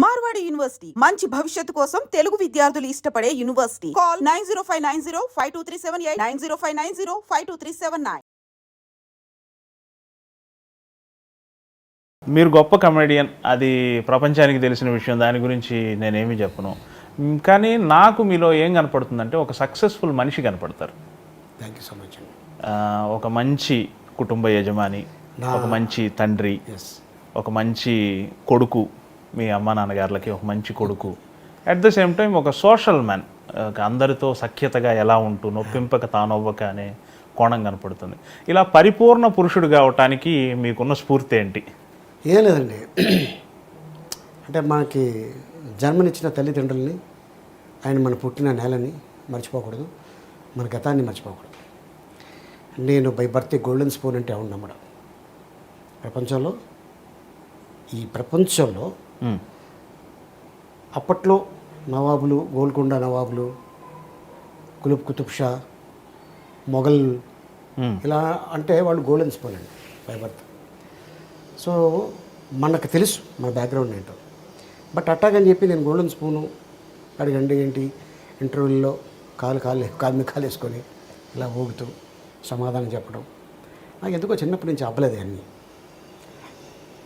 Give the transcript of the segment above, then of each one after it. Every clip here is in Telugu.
మార్వాడి యూనివర్సిటీ మంచి భవిష్యత్తు కోసం తెలుగు విద్యార్థులు ఇష్టపడే యూనివర్సిటీ. కాల్ 9059052378 9059052379. మీరు గొప్ప కమెడియన్, అది ప్రపంచానికి తెలిసిన విషయం, దాని గురించి నేనేమీ చెప్పను. కానీ నాకు మీలో ఏం కనపడుతుందంటే ఒక సక్సెస్ఫుల్ మనిషి కనపడతారు. Thank you so much. ఒక మంచి కుటుంబ యజమాని, ఒక మంచి తండ్రి, ఒక మంచి కొడుకు, మీ అమ్మ నాన్నగారులకి ఒక మంచి కొడుకు. అట్ ద సేమ్ టైం ఒక సోషల్ మ్యాన్, అందరితో సఖ్యతగా ఎలా ఉంటూ నొప్పింపక తానొవ్వక అనే కోణం కనపడుతుంది. ఇలా పరిపూర్ణ పురుషుడు కావటానికి మీకున్న స్ఫూర్తి ఏంటి? ఏం లేదండి, అంటే మనకి జన్మనిచ్చిన తల్లిదండ్రులని, ఆయన మన పుట్టిన నేలని మర్చిపోకూడదు, మన గతాన్ని మర్చిపోకూడదు. నేను బై బర్త్ గోల్డెన్ స్పూన్ అంటే అవును నమ్మడం. ఈ ప్రపంచంలో అప్పట్లో నవాబులు, గోల్కొండ నవాబులు, కుతుబ్ కుతుబ్ షా, మొఘల్, ఇలా అంటే వాళ్ళు గోల్డెన్ స్పూన్ అండి బై బర్త్. సో మనకు తెలుసు మన బ్యాక్గ్రౌండ్ ఏంటో. బట్ అట్టాగని చెప్పి నేను గోల్డెన్ స్పూను అడిగండి ఏంటి, ఇంటర్వ్యూల్లో కాలు మీద కాలు వేసుకొని ఇలా ఊగుతూ సమాధానం చెప్పడం నాకు ఎందుకో చిన్నప్పటి నుంచి అవ్వలేదు. అన్నీ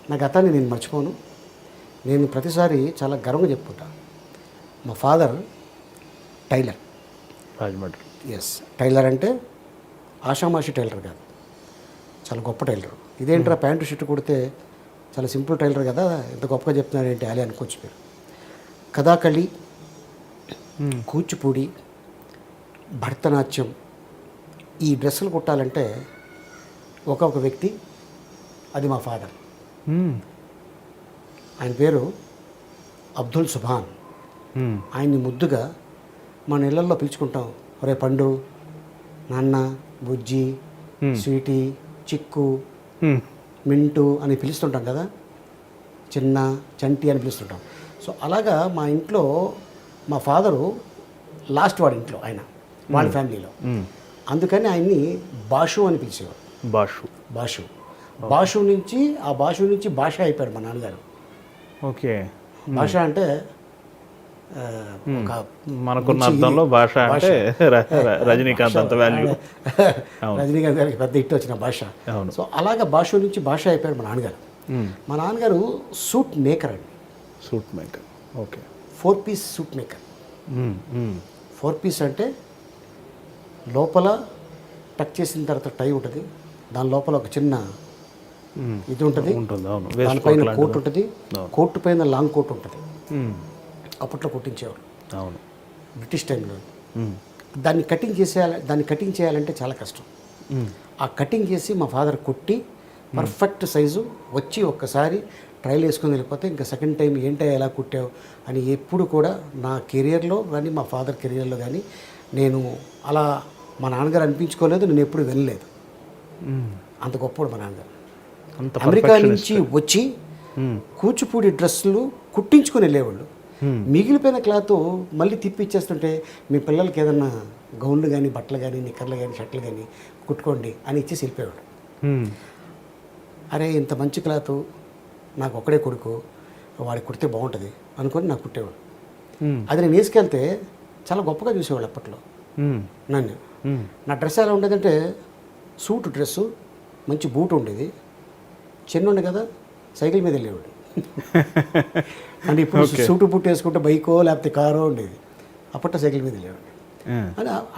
నా గతాన్ని నేను మర్చిపోను. నేను ప్రతిసారి చాలా గర్వంగా చెప్పుకుంటా. మా father tailor. Rajahmundry. Yes, tailor అంటే ఆషామాషి టైలర్ కాదు, చాలా గొప్ప టైలర్. ఇదేంట్రా ప్యాంటు షర్ట్ కుడితే చాలా సింపుల్ టైలర్ కదా, ఎంత గొప్పగా చెప్తున్నారు ఏంటి అలే అనుకోవచ్చు మీరు. కథాకళి, కూచిపూడి, భరతనాట్యం, ఈ డ్రెస్సులు కుట్టాలంటే ఒక వ్యక్తి, అది మా ఫాదర్. ఆయన పేరు అబ్దుల్ సుభాన్. ఆయన్ని ముద్దుగా మన ఇళ్లల్లో పిలుచుకుంటాం, ఒరే పండు, నాన్న, బుజ్జి, స్వీటీ, చిక్కు, మింటు అని పిలుస్తుంటాం కదా, చిన్న, చంటి అని పిలుస్తుంటాం. సో అలాగా మా ఇంట్లో మా ఫాదరు లాస్ట్ వాడి ఇంట్లో, ఆయన వాళ్ళ ఫ్యామిలీలో, అందుకని ఆయన్ని బాషు అని పిలిచేవాడు. బాషు నుంచి భాష అయిపోయాడు మా నాన్నగారు. ఓకే, భాష అంటే మనకున్న అర్థంలో భాష అంటే రజనీకాంత్ అంత వాల్యూ. రజనీకాంత్ గారికి పెద్ద హిట్ వచ్చిన భాష. సో అలాగా భాష నుంచి భాష అయిపోయాడు మా నాన్నగారు. మా నాన్నగారు సూట్ మేకర్ అండి. Suit maker, okay. 4 piece suit maker. 4 piece అంటే లోపల టక్ చేసిన తర్వాత టై ఉంటుంది, దాని లోపల ఒక చిన్న ఇది ఉంటుంది, దానిపైన కోట్ ఉంటుంది, కోట్ పైన లాంగ్ కోట్ ఉంటుంది. అప్పట్లో కుట్టించేవారు, అవును, బ్రిటిష్ టైంలో. దాన్ని కటింగ్ చేయాలంటే చాలా కష్టం. ఆ కటింగ్ చేసి మా ఫాదర్ కుట్టి పర్ఫెక్ట్ సైజు వచ్చి ఒక్కసారి ట్రైల్ వేసుకొని వెళ్ళిపోతే ఇంకా సెకండ్ టైం ఏంటో ఎలా కుట్టావు అని ఎప్పుడు కూడా నా కెరియర్లో కానీ మా ఫాదర్ కెరియర్లో కానీ నేను అలా మా నాన్నగారు అనిపించుకోలేదు, నేను ఎప్పుడు వినలేదు. అంత గొప్పడు మా నాన్నగారు. అమెరికా నుంచి వచ్చి కూచిపూడి డ్రెస్సులు కుట్టించుకొని వెళ్ళేవాళ్ళు. మిగిలిపోయిన క్లాత్ మళ్ళీ తిప్పి ఇచ్చేస్తుంటే మీ పిల్లలకి ఏదన్నా గౌన్లు కానీ, బట్టలు కానీ, నిక్కర్లు కానీ, షర్ట్లు కానీ కుట్టుకోండి అని ఇచ్చేసి వెళ్ళిపోయాడు. అరే ఇంత మంచి క్లాత్ నాకు ఒక్కడే కొడుకు, వాడికి కుడితే బాగుంటుంది అనుకొని నాకు కుట్టేవాడు. అది నేను వేసుకెళ్తే చాలా గొప్పగా చూసేవాళ్ళు అప్పట్లో నన్ను. నా డ్రెస్ ఎలా ఉండేదంటే సూట్ డ్రెస్సు, మంచి బూట్ ఉండేది, చిన్న ఉండే కదా, సైకిల్ మీద వెళ్ళేవాడు. అంటే ఇప్పుడు సూటు బూట్ వేసుకుంటే బైకో లేకపోతే కారో ఉండేది, అప్పట్లో సైకిల్ మీద వెళ్ళేవాడు.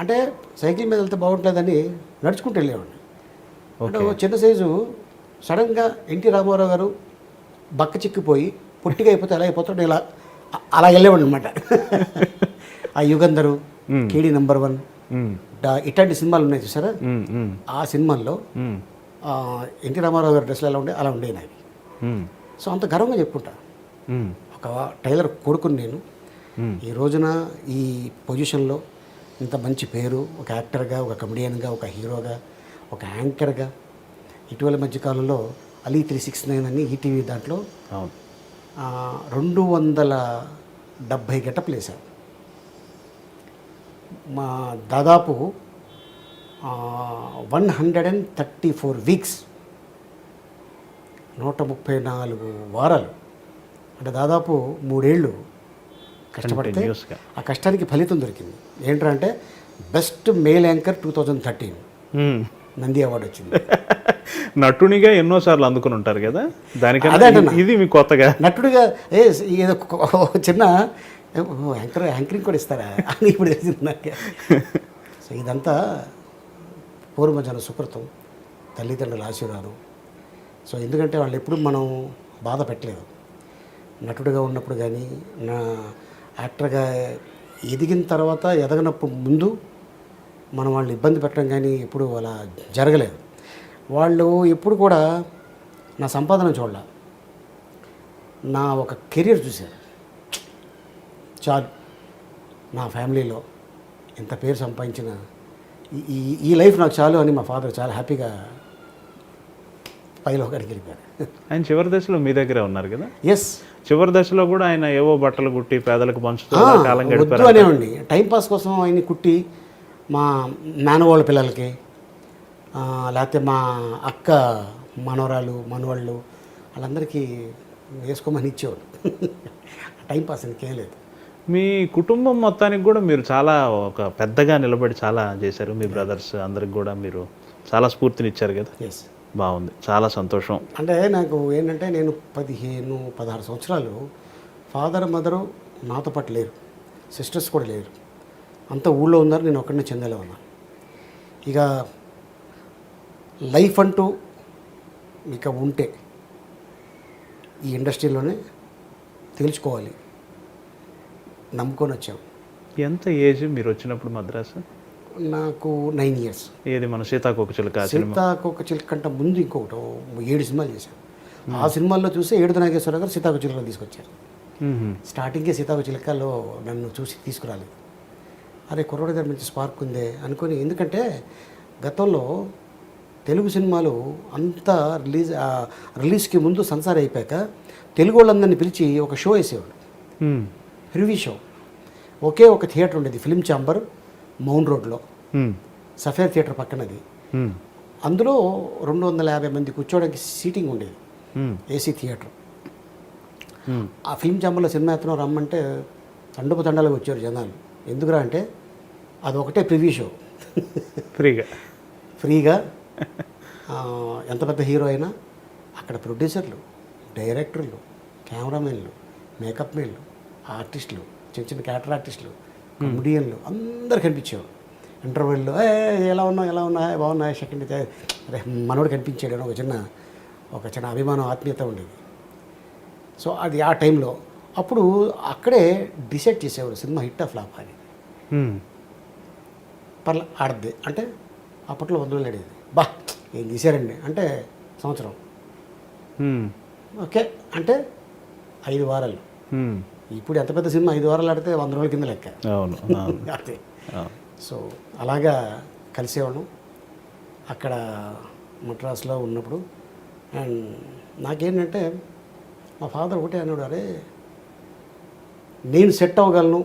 అంటే సైకిల్ మీద వెళ్తే బాగుంటుందని నడుచుకుంటూ వెళ్ళేవాడిని. అంటే చిన్న సైజు సడన్గా ఎన్టీ రామారావు గారు బక్క చిక్కిపోయి పొట్టిగా అయిపోతే ఎలా అయిపోతాడు, ఇలా అలా వెళ్ళేవాడు అనమాట. ఆ యుగంధరు, కేడీ నంబర్ 1, ఇట్లాంటి సినిమాలు ఉన్నాయి చూసారా, ఆ సినిమాల్లో ఎన్టీ రామారావు గారి డ్రెస్సులు ఎలా ఉండే అలా ఉండేవి నాకు. సో అంత గర్వంగా చెప్పుకుంటా, ఒక టైలర్ కొడుకుని నేను. ఈ రోజున ఈ పొజిషన్లో ఇంత మంచి పేరు, ఒక యాక్టర్గా, ఒక కమెడియన్గా, ఒక హీరోగా, ఒక యాంకర్గా, ఇటీవల మధ్యకాలంలో అలీ 369 అని ఈటీవీ దాంట్లో 270 గెటప్లు వేశారు. మా దాదాపు 134 వీక్స్, 134 వారాలు అంటే దాదాపు 3 ఏళ్ళు కష్టపడితే కంటిన్యూస్గా. ఆ కష్టానికి ఫలితం దొరికింది. ఏంటంటే best male anchor 2013 Nandi award వచ్చింది. నటునిగా ఎన్నోసార్లు అందుకుని ఉంటారు కదా, అదే దానికన్నా అంటున్నా. ఇది మీ కొత్తగా. నటుడిగా ఏదో చిన్న యాంకరింగ్ కూడా ఇస్తారా అని ఇప్పుడు తెలిసింది నాకు. సో ఇదంతా పూర్వజన సుకృతం, తల్లిదండ్రుల ఆశీర్వాదం. సో ఎందుకంటే వాళ్ళు ఎప్పుడు మనం బాధ పెట్టలేదు. నటుడిగా ఉన్నప్పుడు కానీ, నా యాక్టర్గా ఎదిగిన తర్వాత ఎదగనప్పుడు ముందు మనం వాళ్ళని ఇబ్బంది పెట్టడం కానీ ఎప్పుడు అలా జరగలేదు. వాళ్ళు ఎప్పుడు కూడా నా సంపాదన చూడాల, నా ఒక కెరీర్ చూశారు. చాలు, నా ఫ్యామిలీలో ఇంత పేరు సంపాదించిన ఈ లైఫ్ నాకు చాలు అని మా ఫాదర్ చాలా హ్యాపీగా పైలో అక్కడికి వెళ్ళిపోయారు. ఆయన చివరి దశలో మీ దగ్గరే ఉన్నారు కదా. ఎస్, చివరి దశలో కూడా ఆయన ఏవో బట్టలు కుట్టి పేదలకు పంచుతూ అలా కాలం వద్దు గడిపారు. అనేవండి. టైంపాస్ కోసం ఆయన్ని కుట్టి మా మేనవాళ్ళ పిల్లలకి, లేకపోతే మా అక్క మనవరాలు మనవాళ్ళు వాళ్ళందరికీ వేసుకోమని ఇచ్చేవాడు. టైంపాస్ ఇంకేం లేదు. మీ కుటుంబం మొత్తానికి కూడా మీరు చాలా ఒక పెద్దగా నిలబడి చాలా చేశారు. మీ బ్రదర్స్ అందరికి కూడా మీరు చాలా స్ఫూర్తినిచ్చారు కదా. ఎస్, బాగుంది, చాలా సంతోషం. అంటే నాకు ఏంటంటే నేను 15-16 సంవత్సరాలు ఫాదర్ మదరు నాతో పాటు లేరు, సిస్టర్స్ కూడా లేరు, అంతా ఊళ్ళో ఉన్నారు, నేను ఒక్కడనే చెందేలా ఉన్నాను. ఇక లైఫ్ అంటూ ఇక ఉంటే ఈ ఇండస్ట్రీలోనే తేల్చుకోవాలి నమ్ముకొని వచ్చాం. ఎంత ఏజ్ మీరు వచ్చినప్పుడు మద్రాసు? నాకు 9 years. ఏది మన సీతాకోకచిలుక సినిమా? సీతాకోక చిలుక కంటే ముందు ఇంకొకటి 7 సినిమాలు చేశాను. ఆ సినిమాల్లో చూసి ఏడుద నాగేశ్వరరావు గారు సీతాకోక చిలుకలు తీసుకొచ్చారు. స్టార్టింగే సీతాకోక చిలుకల్లో నన్ను చూసి తీసుకురాలేదు. అరే కుర్రోడి గారి మంచి స్పార్క్ ఉందే అనుకొని, ఎందుకంటే గతంలో తెలుగు సినిమాలు అంతా రిలీజ్కి ముందు సంసార్ అయిపోయాక తెలుగు వాళ్ళందరినీ పిలిచి ఒక షో వేసేవాడు, రివ్యూ షో. ఒకే ఒక థియేటర్ ఉండేది, ఫిలిం ఛాంబర్, మౌంట్ రోడ్లో, సఫేర్ థియేటర్ పక్కనది. అందులో 250 మంది కూర్చోడానికి సీటింగ్ ఉండేది, ఏసీ థియేటర్. ఆ ఫిలిం ఛాంబర్లో సినిమా ఎత్తనం రమ్మంటే తండపు తండాలకు వచ్చారు జనాలు. ఎందుకురా అంటే అది ఒకటే ప్రివ్యూ షో, ఫ్రీగా. ఎంత పెద్ద హీరో అయినా అక్కడ ప్రొడ్యూసర్లు, డైరెక్టర్లు, కెమెరామెన్లు, మేకప్ మెన్లు, ఆర్టిస్టులు, చిన్న చిన్న క్యారెక్టర్ ఆర్టిస్టులు, కమెడియన్లు అందరు కనిపించేవారు. ఇంటర్వ్యూల్లో ఎలా ఉన్నా బాగున్నా సెకండ్ అరే మనోడు కనిపించాడు అని ఒక చిన్న అభిమానం, ఆత్మీయత ఉండేది. సో అది ఆ టైంలో అప్పుడు అక్కడే డిసైడ్ చేసేవారు సినిమా హిట్ ఆఫ్ ఫ్లాప్ అని. పర్లే ఆడద్ది అంటే అప్పట్లో 100 అడిగేది, బా ఏం తీశారండి అంటే సంవత్సరం, ఓకే అంటే 5 వారాలు. ఇప్పుడు ఎంత పెద్ద సినిమా 5 వారాలు ఆడితే 100 రోజుల కింద లెక్క. అంతే. సో అలాగా కలిసేవాళ్ళం అక్కడ మద్రాసులో ఉన్నప్పుడు. అండ్ నాకేంటంటే మా ఫాదర్ ఒకటే అన్నాడు, అరే నేను సెట్ అవ్వగలను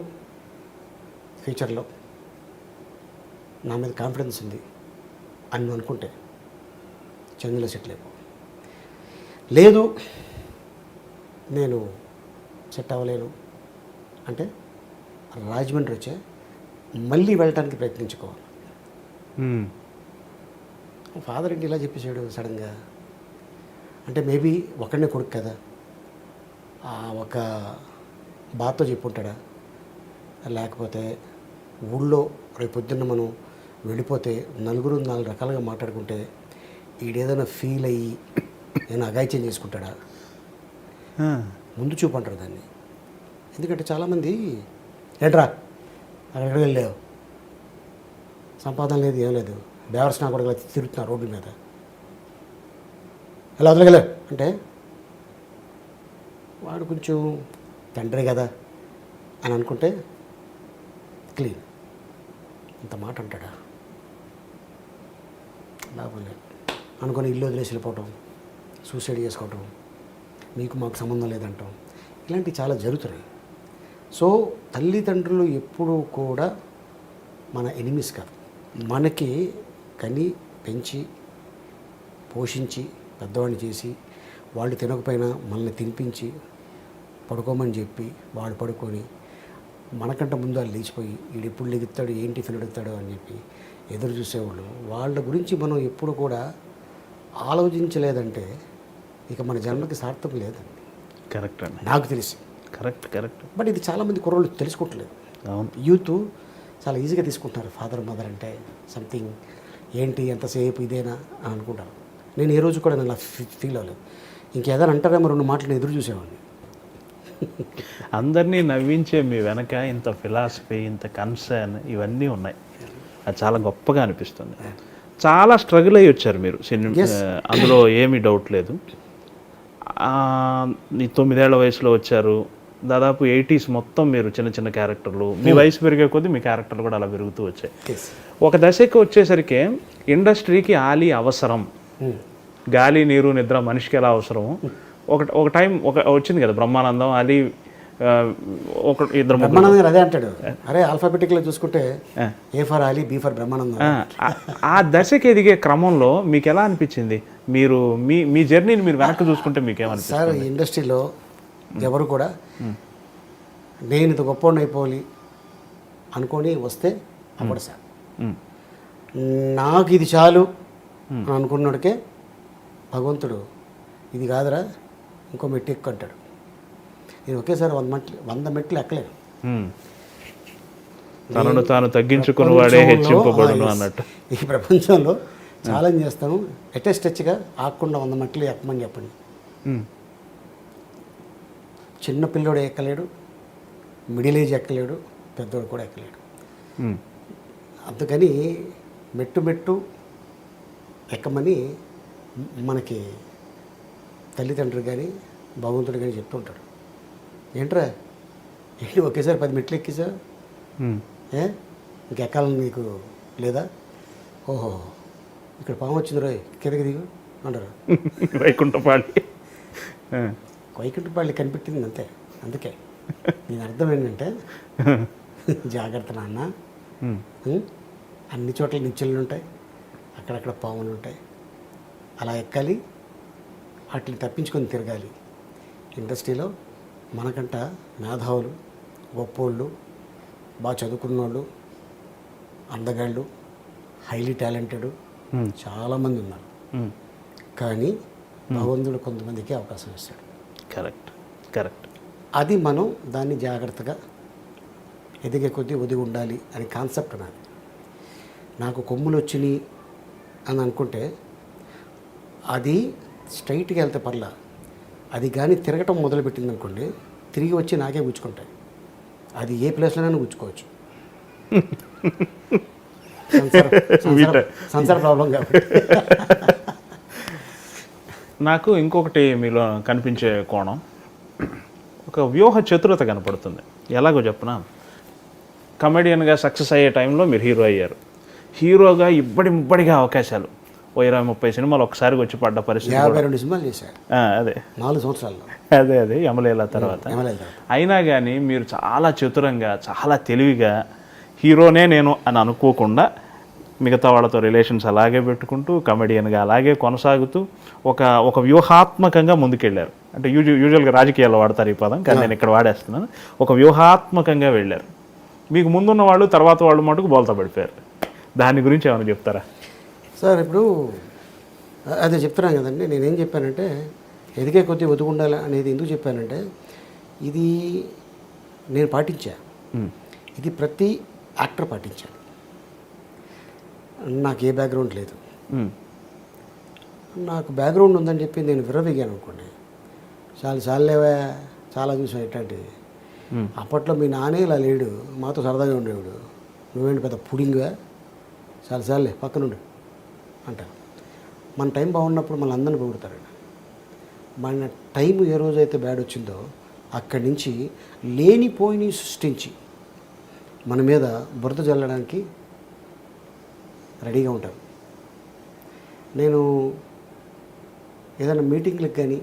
ఫ్యూచర్లో, నా మీద కాన్ఫిడెన్స్ ఉంది అని అనుకుంటే చెన్నైలో సెటిల్ అయిపో, లేదు నేను సెట్ అవ్వలేను అంటే రాజమండ్రి వచ్చే మళ్ళీ వెళ్ళటానికి ప్రయత్నించుకోవాలి. ఫాదర్ ఏంటి ఇలా చెప్పేసాడు సడన్గా అంటే, మేబీ ఒకడనే కొడుకు కదా, ఒక బాధతో చెప్పుంటాడా, లేకపోతే ఊళ్ళో రేపు పొద్దున్న మనం వెళ్ళిపోతే నలుగురు 4 రకాలుగా మాట్లాడుకుంటే ఈడేదైనా ఫీల్ అయ్యి ఏదైనా అగాయిత్యం చేసుకుంటాడా, ముందు చూపు అంటారు దాన్ని. ఎందుకంటే చాలామంది ఏంట్రా అక్కడికి వెళ్ళావు, సంపాదన లేదు, ఏం లేదు, బేవర్స్ నా కూడా తిరుగుతున్నా రోడ్ల మీద, ఎలా వదలగలవు అంటే వాడు కొంచెం తండ్రి కదా అని అనుకుంటే క్లీన్. ఇంత మాట అంటాడా లాభం లేదు అనుకొని ఇల్లు వదిలేసి వెళ్ళిపోవటం, సూసైడ్ చేసుకోవటం, మీకు మాకు సంబంధం లేదంటాం, ఇలాంటివి చాలా జరుగుతున్నాయి. సో తల్లిదండ్రులు ఎప్పుడూ కూడా మన ఎనిమీస్ కాదు, మనకి కని పెంచి పోషించి పెద్దవాడిని చేసి వాళ్ళు తినకపోయినా మనల్ని తినిపించి పడుకోమని చెప్పి వాళ్ళు పడుకొని మనకంటే ముందు వాళ్ళు లేచిపోయి వీడు ఎప్పుడు లెగుతాడు ఏం టిఫిన్ అడుగుతాడు అని చెప్పి ఎదురు చూసేవాళ్ళు. వాళ్ళ గురించి మనం ఎప్పుడు కూడా ఆలోచించలేదంటే ఇక మన జన్మకి సార్థకం లేదండి. కరెక్ట్ అండి, నాకు తెలిసి. కరెక్ట్. బట్ ఇది చాలామంది కుర్రోళ్ళు తెలుసుకోవట్లేదు. అవును, యూత్ చాలా ఈజీగా తీసుకుంటున్నారు. ఫాదర్ మదర్ అంటే సంథింగ్ ఏంటి ఎంతసేపు ఇదేనా అని అనుకుంటారు. నేను ఏ రోజు కూడా నేను అలా ఫీల్ అవ్వలేదు. ఇంకేదైనా అంటారేమో 2 మాటలు నేను ఎదురు చూసేవాడిని. అందరినీ నవ్వించే మీ వెనక ఇంత ఫిలాసఫీ, ఇంత కన్సర్న్ ఇవన్నీ ఉన్నాయి. అది చాలా గొప్పగా అనిపిస్తుంది. చాలా స్ట్రగుల్ అయ్యి వచ్చారు మీరు సినిమా, అందులో ఏమీ డౌట్ లేదు. ఈ 9 ఏళ్ల వయసులో వచ్చారు. దాదాపు 80s మొత్తం మీరు చిన్న చిన్న క్యారెక్టర్లు, మీ వయసు పెరిగే కొద్దీ మీ క్యారెక్టర్లు కూడా అలా పెరుగుతూ వచ్చాయి. ఒక దశకి వచ్చేసరికి ఇండస్ట్రీకి ఆలీ అవసరం, గాలి నీరు నిద్ర మనిషికి ఎలా అవసరము. ఒక టైం వచ్చింది కదా బ్రహ్మానందం, ఆలీ, ఇద్దరు బ్రహ్మానందం గారు అదే అంటాడు. అరే ఆల్ఫాబెటిక్లో చూసుకుంటే A for Ali, B for Brahmanandam. ఆ దశకి ఎదిగే క్రమంలో మీకు ఎలా అనిపించింది? మీరు మీ జర్నీని మీరు వెనక్కి చూసుకుంటే మీకు ఏమనిపిస్తుంది? సార్, ఈ ఇండస్ట్రీలో ఎవరు కూడా నేను ఇంత గొప్పవాడిని అయిపోవాలి అనుకొని వస్తే అప్పుడు సార్ నాకు ఇది చాలు అని అనుకున్నాడికే భగవంతుడు ఇది కాదురా ఇంకో మెట్టు ఎక్కువ అంటాడు. నేను ఒకేసారి 100 మెట్లు ఎక్కలేను. తనను తాను తగ్గించుకుని వాడే హెచ్చింపబడును అన్నట్టు. ఈ ప్రపంచంలో ఛాలెంజ్ చేస్తాను, టచ్గా ఆకుండా 100 మెట్లు ఎక్కమని చెప్పండి. చిన్న పిల్లోడు ఎక్కలేడు, మిడిల్ ఏజ్ ఎక్కలేడు, పెద్దోడు కూడా ఎక్కలేడు. అందుకని మెట్టు ఎక్కమని మనకి తల్లిదండ్రులు కానీ భగవంతుడు కానీ చెప్తూ ఉంటాడు. ఏంట్రా ఏంటి ఒకేసారి 10 మెట్లు ఎక్కిసా, ఇంకెక్కాలని నీకు లేదా? ఓహో ఇక్కడ పాము వచ్చింది రోయ్ కిందకి దిగు అంటారు. వైకుంఠపాళి కనిపెట్టింది అంతే. అందుకే దీని అర్థం ఏంటంటే జాగ్రత్త నాన్న, అన్ని చోట్ల నిచ్చెలు ఉంటాయి, అక్కడక్కడ పాములు ఉంటాయి, అలా ఎక్కాలి, వాటిని తప్పించుకొని తిరగాలి. ఇండస్ట్రీలో మనకంట మేధావులు, గొప్పోళ్ళు, బాగా చదువుకున్న వాళ్ళు, అందగాళ్ళు, హైలీ టాలెంటెడ్ చాలామంది ఉన్నారు. కానీ భగవంతుడు కొంతమందికి అవకాశం ఇస్తాడు. కరెక్ట్. అది మనం దాన్ని జాగ్రత్తగా ఎదిగే కొద్దీ ఒదిగి ఉండాలి అనే కాన్సెప్ట్ నాది. నాకు కొమ్ములు వచ్చినాయి అని అనుకుంటే అది స్ట్రైట్గా వెళ్తే పర్లా, అది కానీ తిరగటం మొదలుపెట్టింది అనుకోండి తిరిగి వచ్చి నాకే గుచ్చుకుంటాయి. అది ఏ ప్లేస్లోనైనా గుచ్చుకోవచ్చు. సంసార ప్రాబ్లం కాబట్టి. నాకు ఇంకొకటి మీలో కనిపించే కోణం, ఒక వ్యూహ చతురత కనపడుతుంది. ఎలాగో చెప్పనా, కమెడియన్గా సక్సెస్ అయ్యే టైంలో మీరు హీరో అయ్యారు. హీరోగా ఇబ్బడిగా అవకాశాలు 20-30 సినిమాలు ఒకసారిగా వచ్చి పడ్డ పరిస్థితి. 52 సినిమాలు చేశారు. అదే 4 సంవత్సరాల్లో. అదే యమలీల తర్వాత. అయినా కానీ మీరు చాలా చతురంగా, చాలా తెలివిగా హీరోనే నేను అని అనుకోకుండా మిగతా వాళ్ళతో రిలేషన్స్ అలాగే పెట్టుకుంటూ కమెడియన్గా అలాగే కొనసాగుతూ ఒక వ్యూహాత్మకంగా ముందుకెళ్ళారు. అంటే యూజువల్గా రాజకీయాల్లో వాడతారు ఈ పదం, కానీ నేను ఇక్కడ వాడేస్తున్నాను. ఒక వ్యూహాత్మకంగా వెళ్ళారు. మీకు ముందున్న వాళ్ళు తర్వాత వాళ్ళు మటుకు బోల్తా పడిపోయారు. దాని గురించి ఏమైనా చెప్తారా? సార్ ఇప్పుడు అదే చెప్తున్నాను కదండి. నేనేం చెప్పానంటే ఎదిగే కొద్దీ ఒదుగుండాలి అనేది ఎందుకు చెప్పానంటే ఇది నేను పాటించా, ఇది ప్రతి యాక్టర్ పాటించాను. నాకు ఏ బ్యాక్గ్రౌండ్ లేదు. నాకు బ్యాక్గ్రౌండ్ ఉందని చెప్పి నేను విర్రవీగాను అనుకోండి, చాలేవా చాలా చూసాను ఇట్లాంటివి. అప్పట్లో మీ నానే ఇలా లేడు, మాతో సరదాగా ఉండేవాడు, నువ్వేంటి పెద్ద పుడింగ్గా, చాలే పక్కనుండు అంటారు. మన టైం బాగున్నప్పుడు మన అందరిని పొగుడతారండి. మన టైం ఏ రోజైతే బ్యాడ్ వచ్చిందో అక్కడి నుంచి లేనిపోయిని సృష్టించి మన మీద బురద జల్లడానికి రెడీగా ఉంటారు. నేను ఏదైనా మీటింగ్లకు కానీ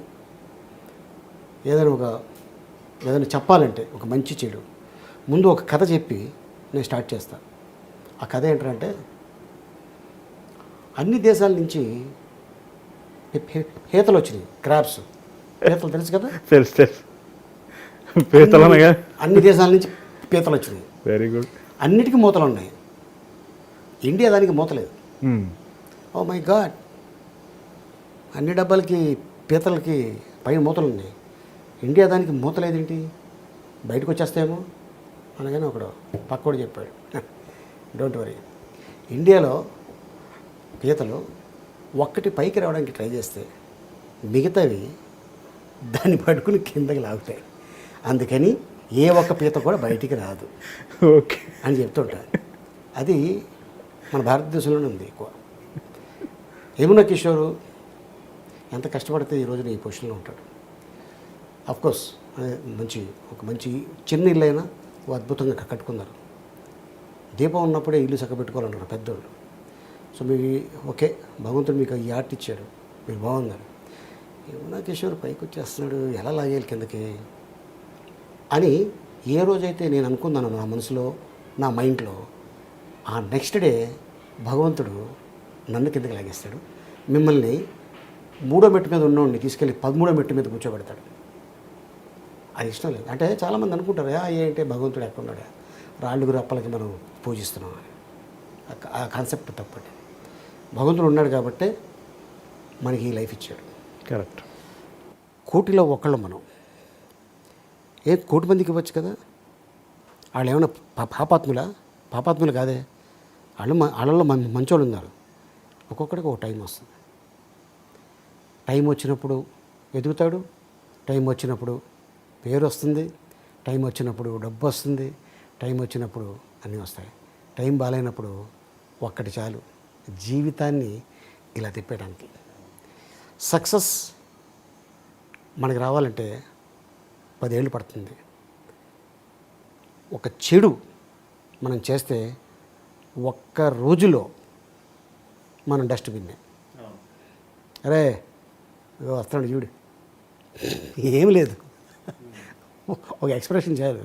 ఏదైనా చెప్పాలంటే ఒక మంచి చెడు ముందు ఒక కథ చెప్పి నేను స్టార్ట్ చేస్తాను. ఆ కథ ఏంటంటే అన్ని దేశాల నుంచి పీతలు వచ్చినాయి, క్రాబ్స్. పీతలు తెలుసు కదా? తెలుసు. పీతలనగా అన్ని దేశాల నుంచి పీతలు వచ్చినాయి. Very good. అన్నిటికీ మూతలు ఉన్నాయి. ఇండియా దానికి మూత లేదు. ఓ మై గాడ్, అన్ని డబ్బాలకి పీతలకి పైన మూతలు ఉన్నాయి, ఇండియా దానికి మూత లేదేంటి, బయటకు వచ్చేస్తాయేమో అనగానే ఒకడు పక్కోడు చెప్పాడు, డోంట్ వరీ, ఇండియాలో పీతలు ఒక్కటి పైకి రావడానికి ట్రై చేస్తే మిగతావి దాన్ని పట్టుకుని కిందకి లాగుతాయి, అందుకని ఏ ఒక్క పీత కూడా బయటికి రాదు ఓకే అని చెప్తుంటారు. అది మన భారతదేశంలోనే ఉంది ఎక్కువ. యమునా కిషోర్ ఎంత కష్టపడితే ఈ రోజున ఈ పొజిషన్లో ఉంటాడు. అఫ్కోర్స్ ఒక మంచి చిన్న ఇల్లు అయినా అద్భుతంగా కట్టుకున్నారు. దీపం ఉన్నప్పుడే ఇల్లు చక్కబెట్టుకోవాలన్నారు పెద్దోళ్ళు. సో మీ ఓకే, భగవంతుడు మీకు ఈ ఆర్ట్ ఇచ్చాడు, మీరు బాగున్నారు. యమునా కిషోర్ పైకి వచ్చేస్తున్నాడు, ఎలా లాగేయాలి కిందకి అని ఏ రోజైతే నేను అనుకున్నాను నా మనసులో, నా మైండ్లో, ఆ నెక్స్ట్ డే భగవంతుడు నన్ను కిందకి లాగేస్తాడు, మిమ్మల్ని 3వ మెట్టు మీద ఉన్నోడిని తీసుకెళ్ళి 13వ మెట్టు మీద కూర్చోబెడతాడు. అది ఇష్టం లేదు. అంటే చాలామంది అనుకుంటారు ఏంటంటే భగవంతుడు ఎక్కడున్నాడు, రాళ్ళుగురు అప్పలకి మనం పూజిస్తున్నాం అని. ఆ కాన్సెప్ట్ తప్పండి. భగవంతుడు ఉన్నాడు కాబట్టే మనకి ఈ లైఫ్ ఇచ్చాడు. కరెక్ట్. కోటిలో ఒకళ్ళు మనం, కోటి మందికి ఇవ్వచ్చు కదా. వాళ్ళు ఏమైనా పాపాత్ములు కాదే, వాళ్ళలో మంచోళ్ళు ఉన్నారు. ఒక్కొక్కడికి ఒక టైం వస్తుంది. టైం వచ్చినప్పుడు ఎదుగుతాడు, టైం వచ్చినప్పుడు పేరు వస్తుంది, టైం వచ్చినప్పుడు డబ్బు వస్తుంది, టైం వచ్చినప్పుడు అన్నీ వస్తాయి. టైం బాగాలేనప్పుడు ఒక్కటి చాలు జీవితాన్ని ఇలా తిప్పేయడానికి. సక్సెస్ మనకి రావాలంటే 10 ఏళ్ళు పడుతుంది. ఒక చెడు మనం చేస్తే ఒక్క రోజులో మనం డస్ట్బిన్నే. అరే వస్తున్నాడు చూడు, ఏం లేదు, ఒక ఎక్స్ప్రెషన్ చేయాలి.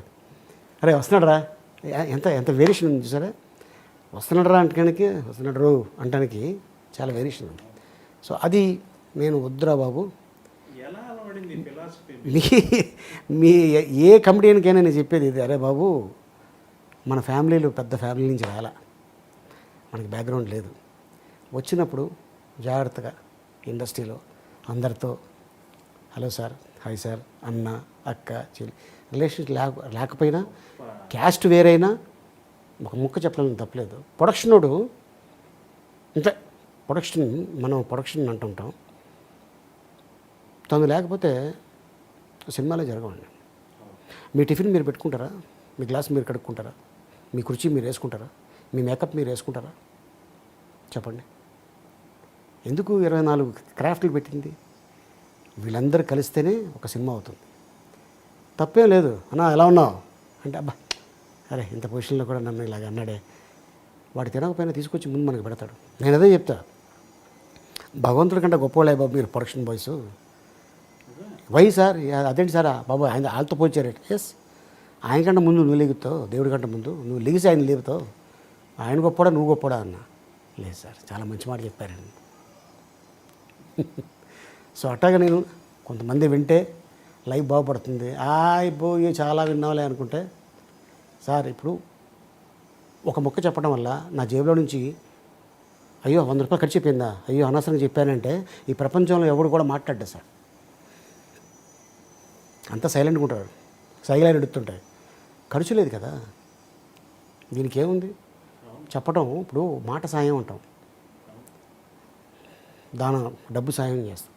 అరే వస్తున్నాడు రా, ఎంత వేరియేషన్ ఉంది చూసారా. వస్తున్నాడు రా అంటానికి, వస్తున్నాడు రో అంటానికి చాలా వేరియేషన్ ఉంది. సో అది నేను వద్దురా బాబు. మీ ఏ కమిడియన్కైనా నేను చెప్పేది ఇది, అరే బాబు మన ఫ్యామిలీలో పెద్ద ఫ్యామిలీ నుంచి రాలా, మనకి బ్యాక్గ్రౌండ్ లేదు. వచ్చినప్పుడు జాగ్రత్తగా ఇండస్ట్రీలో అందరితో హలో సార్, హాయ్ సార్, అన్న, అక్క, చెల్లి, రిలేషన్షిప్ లేకపోయినా క్యాస్ట్ వేరైనా ఒక ముక్క చెప్పాలని తప్పలేదు. ప్రొడక్షనోడు అంటే మనం ప్రొడక్షన్ అంటుంటాం, తను లేకపోతే సినిమాలో జరగవండి. మీ టిఫిన్ మీరు పెట్టుకుంటారా, మీ గ్లాస్ మీరు కడుక్కుంటారా, మీ కుర్చీ మీరు వేసుకుంటారా, మీ మేకప్ మీరు వేసుకుంటారా చెప్పండి. ఎందుకు 24 క్రాఫ్ట్లు పెట్టింది? వీళ్ళందరూ కలిస్తేనే ఒక సినిమా అవుతుంది. తప్పేం లేదు. అన్నా ఎలా ఉన్నావు అంటే, అబ్బా అరే ఇంత పొజిషన్లో కూడా నన్ను ఇలాగ అన్నాడే, వాడు తినకపోయినా తీసుకొచ్చి ముందు మనకు పెడతాడు. నేను అదే చెప్తా, భగవంతుడి కంటే గొప్పవాళ్ళే బాబు మీరు ప్రొడక్షన్ బాయ్స్. వై సార్, అదేంటి సార్ బాబు ఆయన వాళ్ళతో పోల్చారు. ఎస్, ఆయన కంటే ముందు నువ్వు లేగుతావు, దేవుడి కంటే ముందు నువ్వు లెగిసి ఆయన లేపుతావు. ఆయన గొప్పడా నువ్వు గొప్పడా అన్న. లేదు సార్, చాలా మంచి మాట చెప్పారండి. సో అట్టాగా నేను కొంతమంది వింటే లైఫ్ బాగుపడుతుంది, అయిపోయి చాలా విన్నావులే అనుకుంటే, సార్ ఇప్పుడు ఒక ముక్క చెప్పడం వల్ల నా జేబులో నుంచి అయ్యో 100 రూపాయలు ఖర్చు అయిపోయిందా, అయ్యో అనవసరంగా చెప్పానంటే ఈ ప్రపంచంలో ఎవడు కూడా మాట్లాడ్డా సార్. అంతా సైలెంట్గా ఉంటారు, సైలెంట్ ఎడుతుంటాయి. ఖర్చు లేదు కదా దీనికి ఏముంది చెప్పడం. ఇప్పుడు మాట సాయం అంటాం, డబ్బు సాయం చేస్తాం,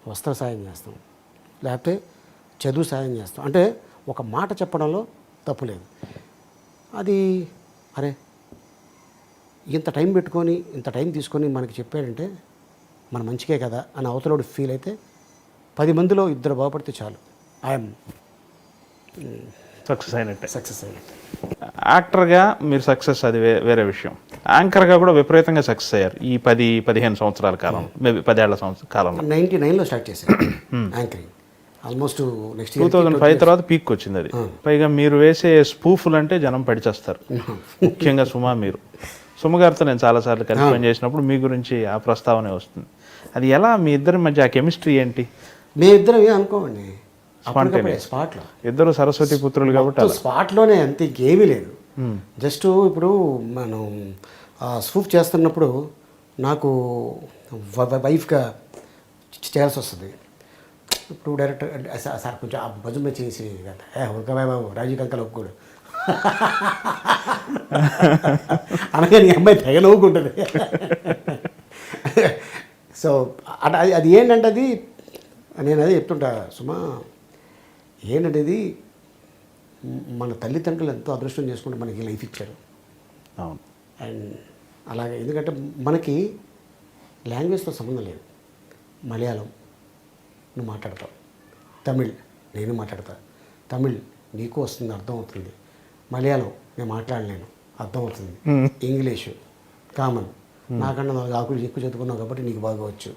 వస్త్ర సాయం చేస్తాం, లేకపోతే చదువు సాయం చేస్తాం. అంటే ఒక మాట చెప్పడంలో తప్పు లేదు. అది అరే ఇంత టైం పెట్టుకొని ఇంత టైం తీసుకొని మనకి చెప్పాడంటే మన మంచికే కదా అని అవతలోడు ఫీల్ అయితే 10 మందిలో 2 బాగుపడితే చాలు, ఐఎమ్ సక్సెస్ అయినట్టే. యాక్టర్గా మీరు సక్సెస్, అది వేరే విషయం. యాంకర్గా కూడా విపరీతంగా సక్సెస్ అయ్యారు ఈ 10-15 సంవత్సరాల కాలం, మేబీ 10 ఏళ్ల కాలంలో. 99లో స్టార్ట్ చేశాను యాంకరింగ్. ఆల్మోస్ట్ నెక్స్ట్ 2005 తర్వాత పీక్ వచ్చింది అది. పైగా మీరు వేసే స్పూఫులు అంటే జనం పడిచేస్తారు. ముఖ్యంగా సుమ గారితో నేను చాలాసార్లు కలిసి పనిచేసినప్పుడు మీ గురించి ఆ ప్రస్తావనే వస్తుంది. అది ఎలా మీ ఇద్దరి మధ్య ఆ కెమిస్ట్రీ ఏంటి? మేమిద్దరం ఏం అనుకోమండి, అప్పటికప్పుడే స్పాట్లో. ఇద్దరు సరస్వతి పుత్రులు కాబట్టి అలా. స్పాట్లోనే అంతే, ఇంకేమీ లేదు. జస్ట్ ఇప్పుడు మనం స్వూప్ చేస్తున్నప్పుడు నాకు వైఫ్గా చేయాల్సి వస్తుంది. ఇప్పుడు డైరెక్టర్ సార్ కొంచెం ఆ భుజం మీద చేసి ఉరకబాయ్ బాబు రాజీవ్ కంకలు ఒప్పుకోడు అనగా నీ అమ్మాయి తెగ నవ్వుకుంటుంది. సో అది ఏంటంటే అది నేను అదే చెప్తుంటా సుమా, ఏంటంటే ఇది మన తల్లిదండ్రులు ఎంతో అదృష్టం చేసుకుంటే మనకి లైఫ్ ఇచ్చారు. అవును. అండ్ అలాగే ఎందుకంటే మనకి లాంగ్వేజ్తో సంబంధం లేదు. మలయాళం నువ్వు మాట్లాడతావు, తమిళ్ నేను మాట్లాడతా, తమిళ్ నీకు వస్తుంది, అర్థం అవుతుంది. మలయాళం నేను మాట్లాడలేను, అర్థం అవుతుంది. ఇంగ్లీషు కామన్, నాకన్నా 4 ఆకులు ఎక్కువ చదువుకున్నావు కాబట్టి నీకు బాగా వచ్చు.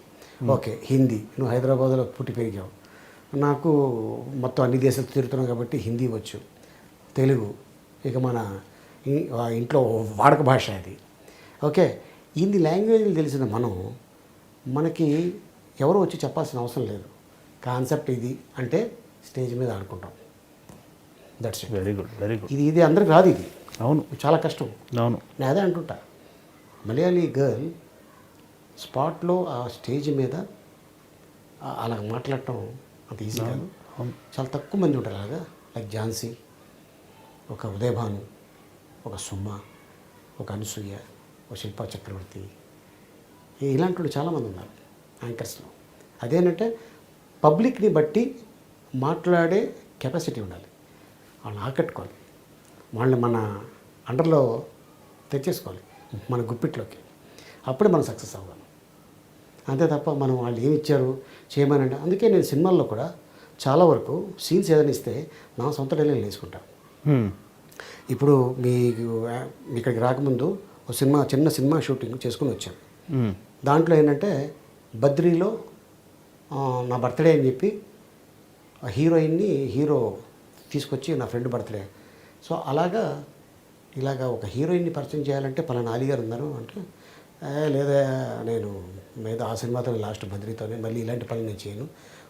ఓకే, హిందీ నువ్వు హైదరాబాద్లో పుట్టి పెరిగావు, నాకు మొత్తం అన్ని దేశాలు తిరుగుతున్నావు కాబట్టి హిందీ వచ్చు. తెలుగు ఇక మన ఇంట్లో వాడక భాష అది. ఓకే, ఇన్ని లాంగ్వేజ్లు తెలిసిన మనకి ఎవరో వచ్చి చెప్పాల్సిన అవసరం లేదు. కాన్సెప్ట్ ఇది అంటే స్టేజ్ మీద ఆడుకుంటాం. That's it. Very good, very good. ఇది అందరికి రాదు, ఇది అవును, చాలా కష్టం. అవును. నేను అదే అంటుంటా, మలయాళీ గర్ల్ స్పాట్లో ఆ స్టేజ్ మీద అలా మాట్లాడటం అంత ఈజీ కాదు. చాలా తక్కువ మంది ఉంటారు అలాగా. లైక్ ఝాన్సీ, ఒక ఉదయభాను, ఒక సుమ, ఒక అనసూయ, ఒక శిల్పా చక్రవర్తి, ఇలాంటి వాళ్ళు చాలామంది ఉన్నారు యాంకర్స్లో. అదేంటంటే పబ్లిక్ని బట్టి మాట్లాడే కెపాసిటీ ఉండాలి. వాళ్ళని ఆకట్టుకోవాలి, వాళ్ళని మన అండర్లో తెచ్చేసుకోవాలి, మన గుప్పిట్లోకి. అప్పుడే మనం సక్సెస్ అవ్వాలి. అంతే తప్ప మనం వాళ్ళు ఏమి ఇచ్చారు చేయమనంటే. అందుకే నేను సినిమాల్లో కూడా చాలా వరకు సీన్స్ ఏదైనా ఇస్తే నా సొంత డైలాగ్ వేసుకుంటాను. ఇప్పుడు మీకు ఇక్కడికి రాకముందు ఒక చిన్న సినిమా షూటింగ్ చేసుకుని వచ్చాను. దాంట్లో ఏంటంటే బద్రీలో నా బర్త్డే అని చెప్పి ఆ హీరోయిన్ని హీరో తీసుకొచ్చి నా ఫ్రెండ్ బర్త్డే. సో ఇలాగా ఒక హీరోయిన్ని పరిచయం చేయాలంటే పలానా అలీ గారు ఉన్నారు అంటే, లేదా నేను మీద ఆ సినిమాతో లాస్ట్ బద్రీతోనే, మళ్ళీ ఇలాంటి పనులు నేను చేయను,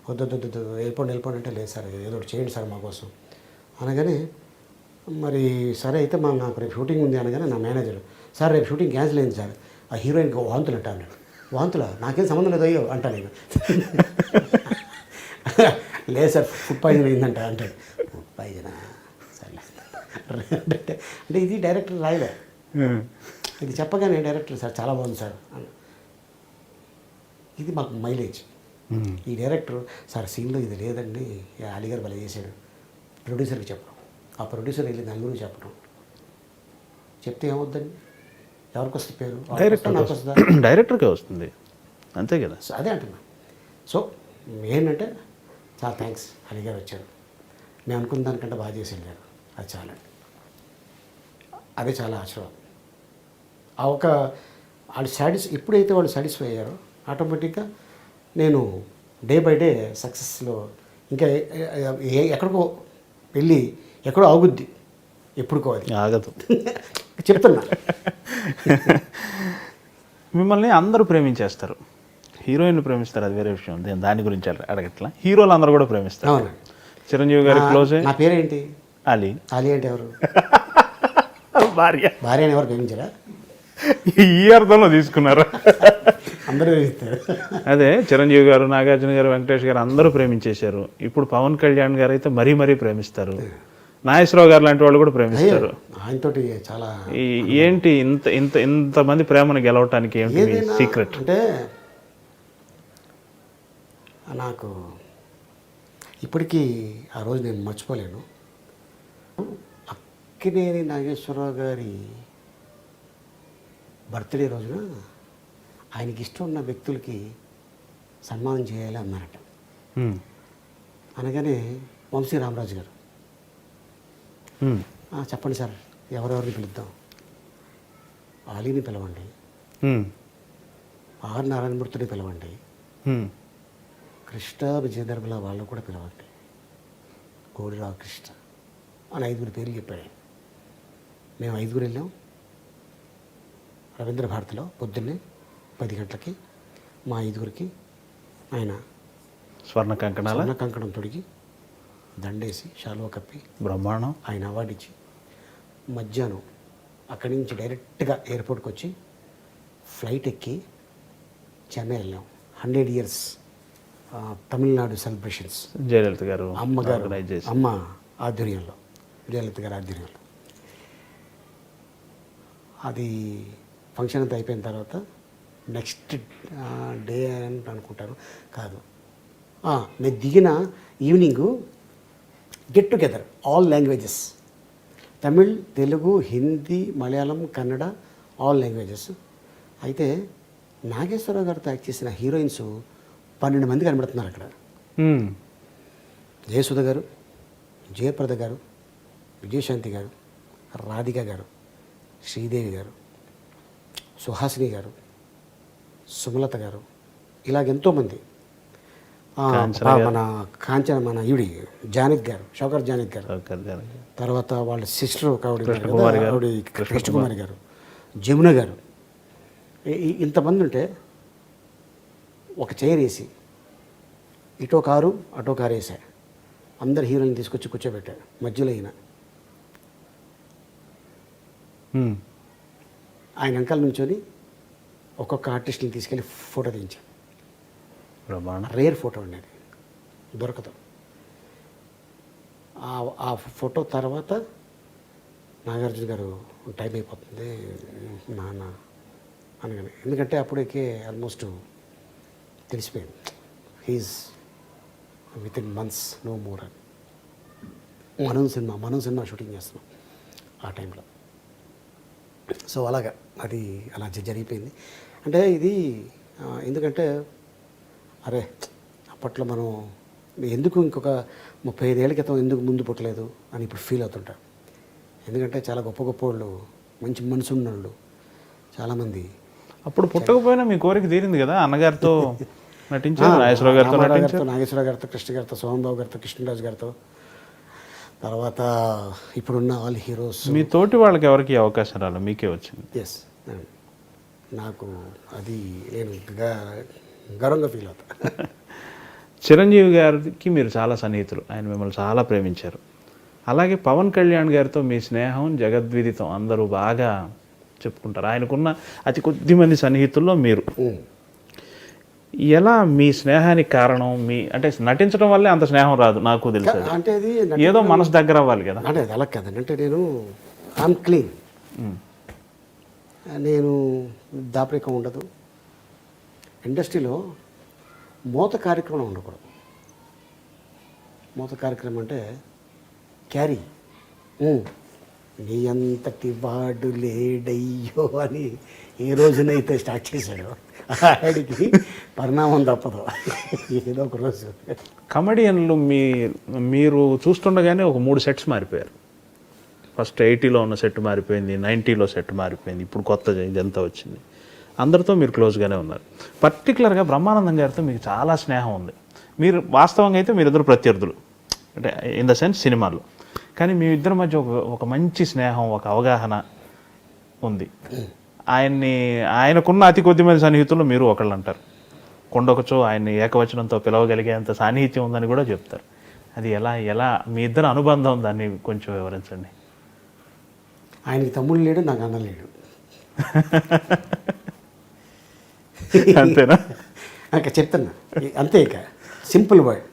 వద్దు వెళ్ళిపోండి అంటే, లేదు సార్ ఏదో ఒకటి చేయండి సార్ మా కోసం అనగానే, మరి సరే అయితే నాకు రేపు షూటింగ్ ఉంది అనగానే నా మేనేజర్, సార్ రేపు షూటింగ్ క్యాన్సిల్ అయింది సార్, ఆ హీరోయిన్కి వాంతులు అంటాను. నేను వాంతులా, నాకేం సంబంధం లేదు అయ్యో అంటా నేను. లేదు సార్ ఫుడ్ పాయిజన్ అయిందంట అంటే, ఫుడ్ పాయిజనా సరే అంటే ఇది డైరెక్టర్ రాయలే. ఇది చెప్పగానే డైరెక్టర్ సార్ చాలా బాగుంది సార్ అని. ఇది మాకు మైలేజ్. ఈ డైరెక్టర్ సార్ సీన్లో ఇది లేదండి అలీగారు భలే చేశాడు, ప్రొడ్యూసర్కి చెప్పడం, ఆ ప్రొడ్యూసర్ వెళ్ళి నలుగురికి చెప్పడం. చెప్తే ఏమవుద్దండి, ఎవరికి వస్తుంది పేరు? నాకు వస్తుందా? డైరెక్టర్కే వస్తుంది, అంతే కదా. అదే అంటున్నా. సో ఏంటంటే చాలా థ్యాంక్స్ అలీగారు వచ్చారు, మేము అనుకున్న దానికంటే బాగా చేసి వెళ్ళారు, అది చాలండి. అదే చాలా ఆశీర్వాదం. వాళ్ళు ఎప్పుడైతే వాళ్ళు సాటిస్ఫై అయ్యారో ఆటోమేటిక్గా నేను డే బై డే సక్సెస్లో ఇంకా ఎక్కడికో వెళ్ళి ఎక్కడో ఆగుద్ది, ఎప్పుడుకో అది ఆగదు. చెప్తున్నా. మిమ్మల్ని అందరూ ప్రేమించేస్తారు, హీరోయిన్ ప్రేమిస్తారు, అది వేరే విషయం, దాని గురించి అడగట్లా. హీరోలు అందరూ కూడా ప్రేమిస్తారు. అవును. చిరంజీవి గారి క్లోజే. నా పేరేంటి? అలీ. అలీ అంటే ఎవరు? భార్య. భార్యని ఎవరు ప్రేమించారా? ఈ అర్థంలో తీసుకున్నారా? అందరూ ప్రేమిస్తారు. అదే చిరంజీవి గారు, నాగార్జున గారు, వెంకటేష్ గారు అందరూ ప్రేమించేశారు. ఇప్పుడు పవన్ కళ్యాణ్ గారు అయితే మరీ ప్రేమిస్తారు. నాగేశ్వరరావు గారు లాంటి వాళ్ళు కూడా ప్రేమిస్తారు. ఆయనతోటి చాలా ఏంటి ఇంతమంది ప్రేమను గెలవటానికి ఏంటి సీక్రెట్? అంటే నాకు ఇప్పటికీ ఆ రోజు నేను మర్చిపోలేను. అక్కినేని నాగేశ్వరరావు గారి బర్త్డే రోజున ఆయనకి ఇష్టం ఉన్న వ్యక్తులకి సన్మానం చేయాలి అన్నారట. అనగానే వంశీ రామరాజు గారు, చెప్పండి సార్ ఎవరెవరిని పిలుద్దాం? ఆలీని పిలవండి, ఆర్ నారాయణమూర్తిని పిలవండి, కృష్ణ విజయధర్మల వాళ్ళు కూడా పిలవండి, కోడి రామకృష్ణ అని 5 పేర్లు చెప్పాడు. మేము 5 వెళ్ళాం. రవీంద్ర భారతిలో పొద్దున్నే 10 గంటలకి మా 5 ఆయన స్వర్ణ కంకణం తొడిగి దండేసి శాలువా కప్పి బ్రహ్మాండం. ఆయన అవార్డు ఇచ్చి మధ్యాహ్నం అక్కడి నుంచి డైరెక్ట్గా ఎయిర్పోర్ట్కి వచ్చి ఫ్లైట్ ఎక్కి చెన్నై వెళ్ళాం. 100 years తమిళనాడు సెలబ్రేషన్స్ జయలలిత గారు అమ్మగారు ఆర్గనైజ్ చేసి అమ్మ ఆధ్వర్యంలో, జయలలిత గారి ఆధ్వర్యంలో. అది ఫంక్షన్ అంతా అయిపోయిన తర్వాత నెక్స్ట్ డే అని అనుకుంటారు, కాదు, నేను దిగిన evening get together all languages, Tamil, Telugu, Hindi, Malayalam, Kannada, all languages. అయితే నాగేశ్వరరావు గారితో యాక్ట్ చేసిన హీరోయిన్స్ 12 మంది కనబడుతున్నారు అక్కడ. జయసుధ గారు, జయప్రద గారు, విజయశాంతి గారు, రాధిక గారు, శ్రీదేవి గారు, సుహాసిని గారు, సుమలత గారు, ఇలాగెంతోమంది. మన కాంచన, మన ఈవిడి జానక్ గారు, షౌకర్ జానక్ గారు, తర్వాత వాళ్ళ సిస్టర్ ఒక ఆవిడ కృష్ణకుమారి గారు, జమున గారు, ఇంతమంది ఉంటే ఒక చైర్ వేసి ఇటో కారు అటో కారు వేసా. అందరు హీరోయిన్ తీసుకొచ్చి కూర్చోబెట్టాడు. మధ్యలో ఆయన వెనకాల నుంచొని ఒక్కొక్క ఆర్టిస్ట్ని తీసుకెళ్ళి ఫోటో తీయించాను. రేర్ ఫోటో ఉండేది, దొరకదు. ఆ ఫోటో తర్వాత నాగార్జున గారు టైం అయిపోతుంది నాన్న అనగానే, ఎందుకంటే అప్పటికే ఆల్మోస్ట్ తెలిసిపోయింది he is with in months no more అని. మనం సినిమా షూటింగ్ చేస్తున్నాం ఆ టైంలో. సో అలాగా అది అలా జరిగిపోయింది. అంటే ఇది ఎందుకంటే అరే అప్పట్లో మనం ఎందుకు ఇంకొక 35 ఏళ్ళ క్రితం ఎందుకు ముందు పుట్టలేదు అని ఇప్పుడు ఫీల్ అవుతుంటా. ఎందుకంటే చాలా గొప్ప గొప్ప వాళ్ళు, మంచి మనసు ఉన్న వాళ్ళు చాలామంది. అప్పుడు పుట్టకపోయినా మీ కోరిక తీరింది కదా, అన్నగారితో నటించారు, నాగేశ్వరరావు గారితో, కృష్ణ గారితో, సోమబాబు గారితో, కృష్ణరాజు గారితో, తర్వాత ఇప్పుడున్న ఆల్ హీరోస్. మీ తోటి వాళ్ళకి ఎవరికి అవకాశం రాలేదు, మీకే వచ్చింది. ఎస్, నాకు అది నేను గర్వంగా ఫీల్ అవుతా. చిరంజీవి గారికి మీరు చాలా సన్నిహితులు, ఆయన మిమ్మల్ని చాలా ప్రేమించారు. అలాగే పవన్ కళ్యాణ్ గారితో మీ స్నేహం జగద్విదితం, అందరూ బాగా చెప్పుకుంటారు. ఆయనకున్న అతి కొద్ది మంది సన్నిహితుల్లో మీరు. ఎలా మీ స్నేహానికి కారణం? మీ అంటే నటించడం వల్లే అంత స్నేహం రాదు, నాకు తెలుసు. అంటే అది ఏదో మనసు దగ్గర అవ్వాలి కదా. అంటే అది అలా కదండి. అంటే నేను ఐఎమ్ క్లీన్, నేను దాపరికం ఉండదు. ఇండస్ట్రీలో మోత కార్యక్రమం ఉండకూడదు. మోత కార్యక్రమం అంటే క్యారీ, నీ అంతటి వాడు లేడయ్యో అని ఏ రోజునైతే స్టార్ట్ చేశాడో ఆడికి పరిణామం తప్పదు ఏదో ఒక రోజు. కమెడియన్లు మీరు చూస్తుండగానే ఒక 3 సెట్స్ మారిపోయారు. ఫస్ట్ 80లో ఉన్న సెట్ మారిపోయింది, 90లో సెట్ మారిపోయింది, ఇప్పుడు కొత్త ఇదంతా వచ్చింది. అందరితో మీరు క్లోజ్గానే ఉన్నారు. పర్టికులర్గా బ్రహ్మానందం గారితో మీకు చాలా స్నేహం ఉంది. మీరు వాస్తవంగా అయితే మీరిద్దరు ప్రత్యర్థులు, అంటే ఇన్ ద సెన్స్ సినిమాల్లో, కానీ మీ ఇద్దరి మధ్య ఒక మంచి స్నేహం, ఒక అవగాహన ఉంది. ఆయనకున్న అతి కొద్ది మంది సన్నిహితుల్లో మీరు ఒకళ్ళు అంటారు. కొండొకచో ఆయన్ని ఏకవచనంతో పిలవగలిగేంత సాన్నిహిత్యం ఉందని కూడా చెప్తారు. అది ఎలా మీ ఇద్దరు అనుబంధం, దాన్ని కొంచెం వివరించండి. ఆయనకి తమ్ముడు లేడు, నాకు అన్న లేడు. అంతేనా? ఇంకా చెప్తున్నా అంతే, ఇక సింపుల్ వర్డ్.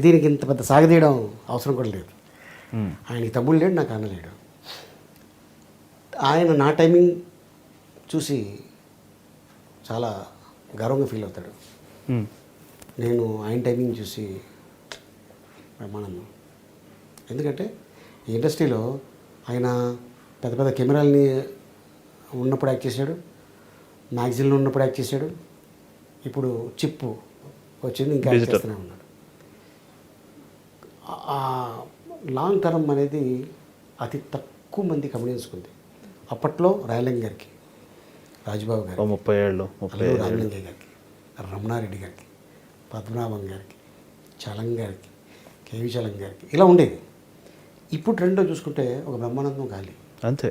దీనికి ఇంత పెద్ద సాగదీయడం అవసరం కూడా లేదు. ఆయనకి తమ్ముడు లేడు, నాకు అన్న లేడు. ఆయన నా టైమింగ్ చూసి చాలా గర్వంగా ఫీల్ అవుతాడు. నేను ఆయన టైమింగ్ చూసి బ్రహ్మానందం. ఎందుకంటే ఈ ఇండస్ట్రీలో ఆయన పెద్ద పెద్ద కెమెరాలని ఉన్నప్పుడు యాక్ట్ చేశాడు, మ్యాగజైన్లో ఉన్నప్పుడు యాక్ట్ చేశాడు, ఇప్పుడు చిప్పు వచ్చింది ఇంకా యాక్ట్ చేస్తూనే ఉన్నాడు. లాంగ్ టర్మ్ అనేది అతి తక్కువ మంది కమెడియన్స్కి ఉంది. అప్పట్లో రాయలింగ గారికి, రాజబాబు గారికి, 30 ఏళ్ళు రామలింగయ్య గారికి, రమణారెడ్డి గారికి, పద్మనాభం గారికి, చలం గారికి, కేవి చలం గారికి ఇలా ఉండేది. ఇప్పుడు ట్రెండ్లో చూసుకుంటే ఒక బ్రహ్మానందం గాలి అంతే,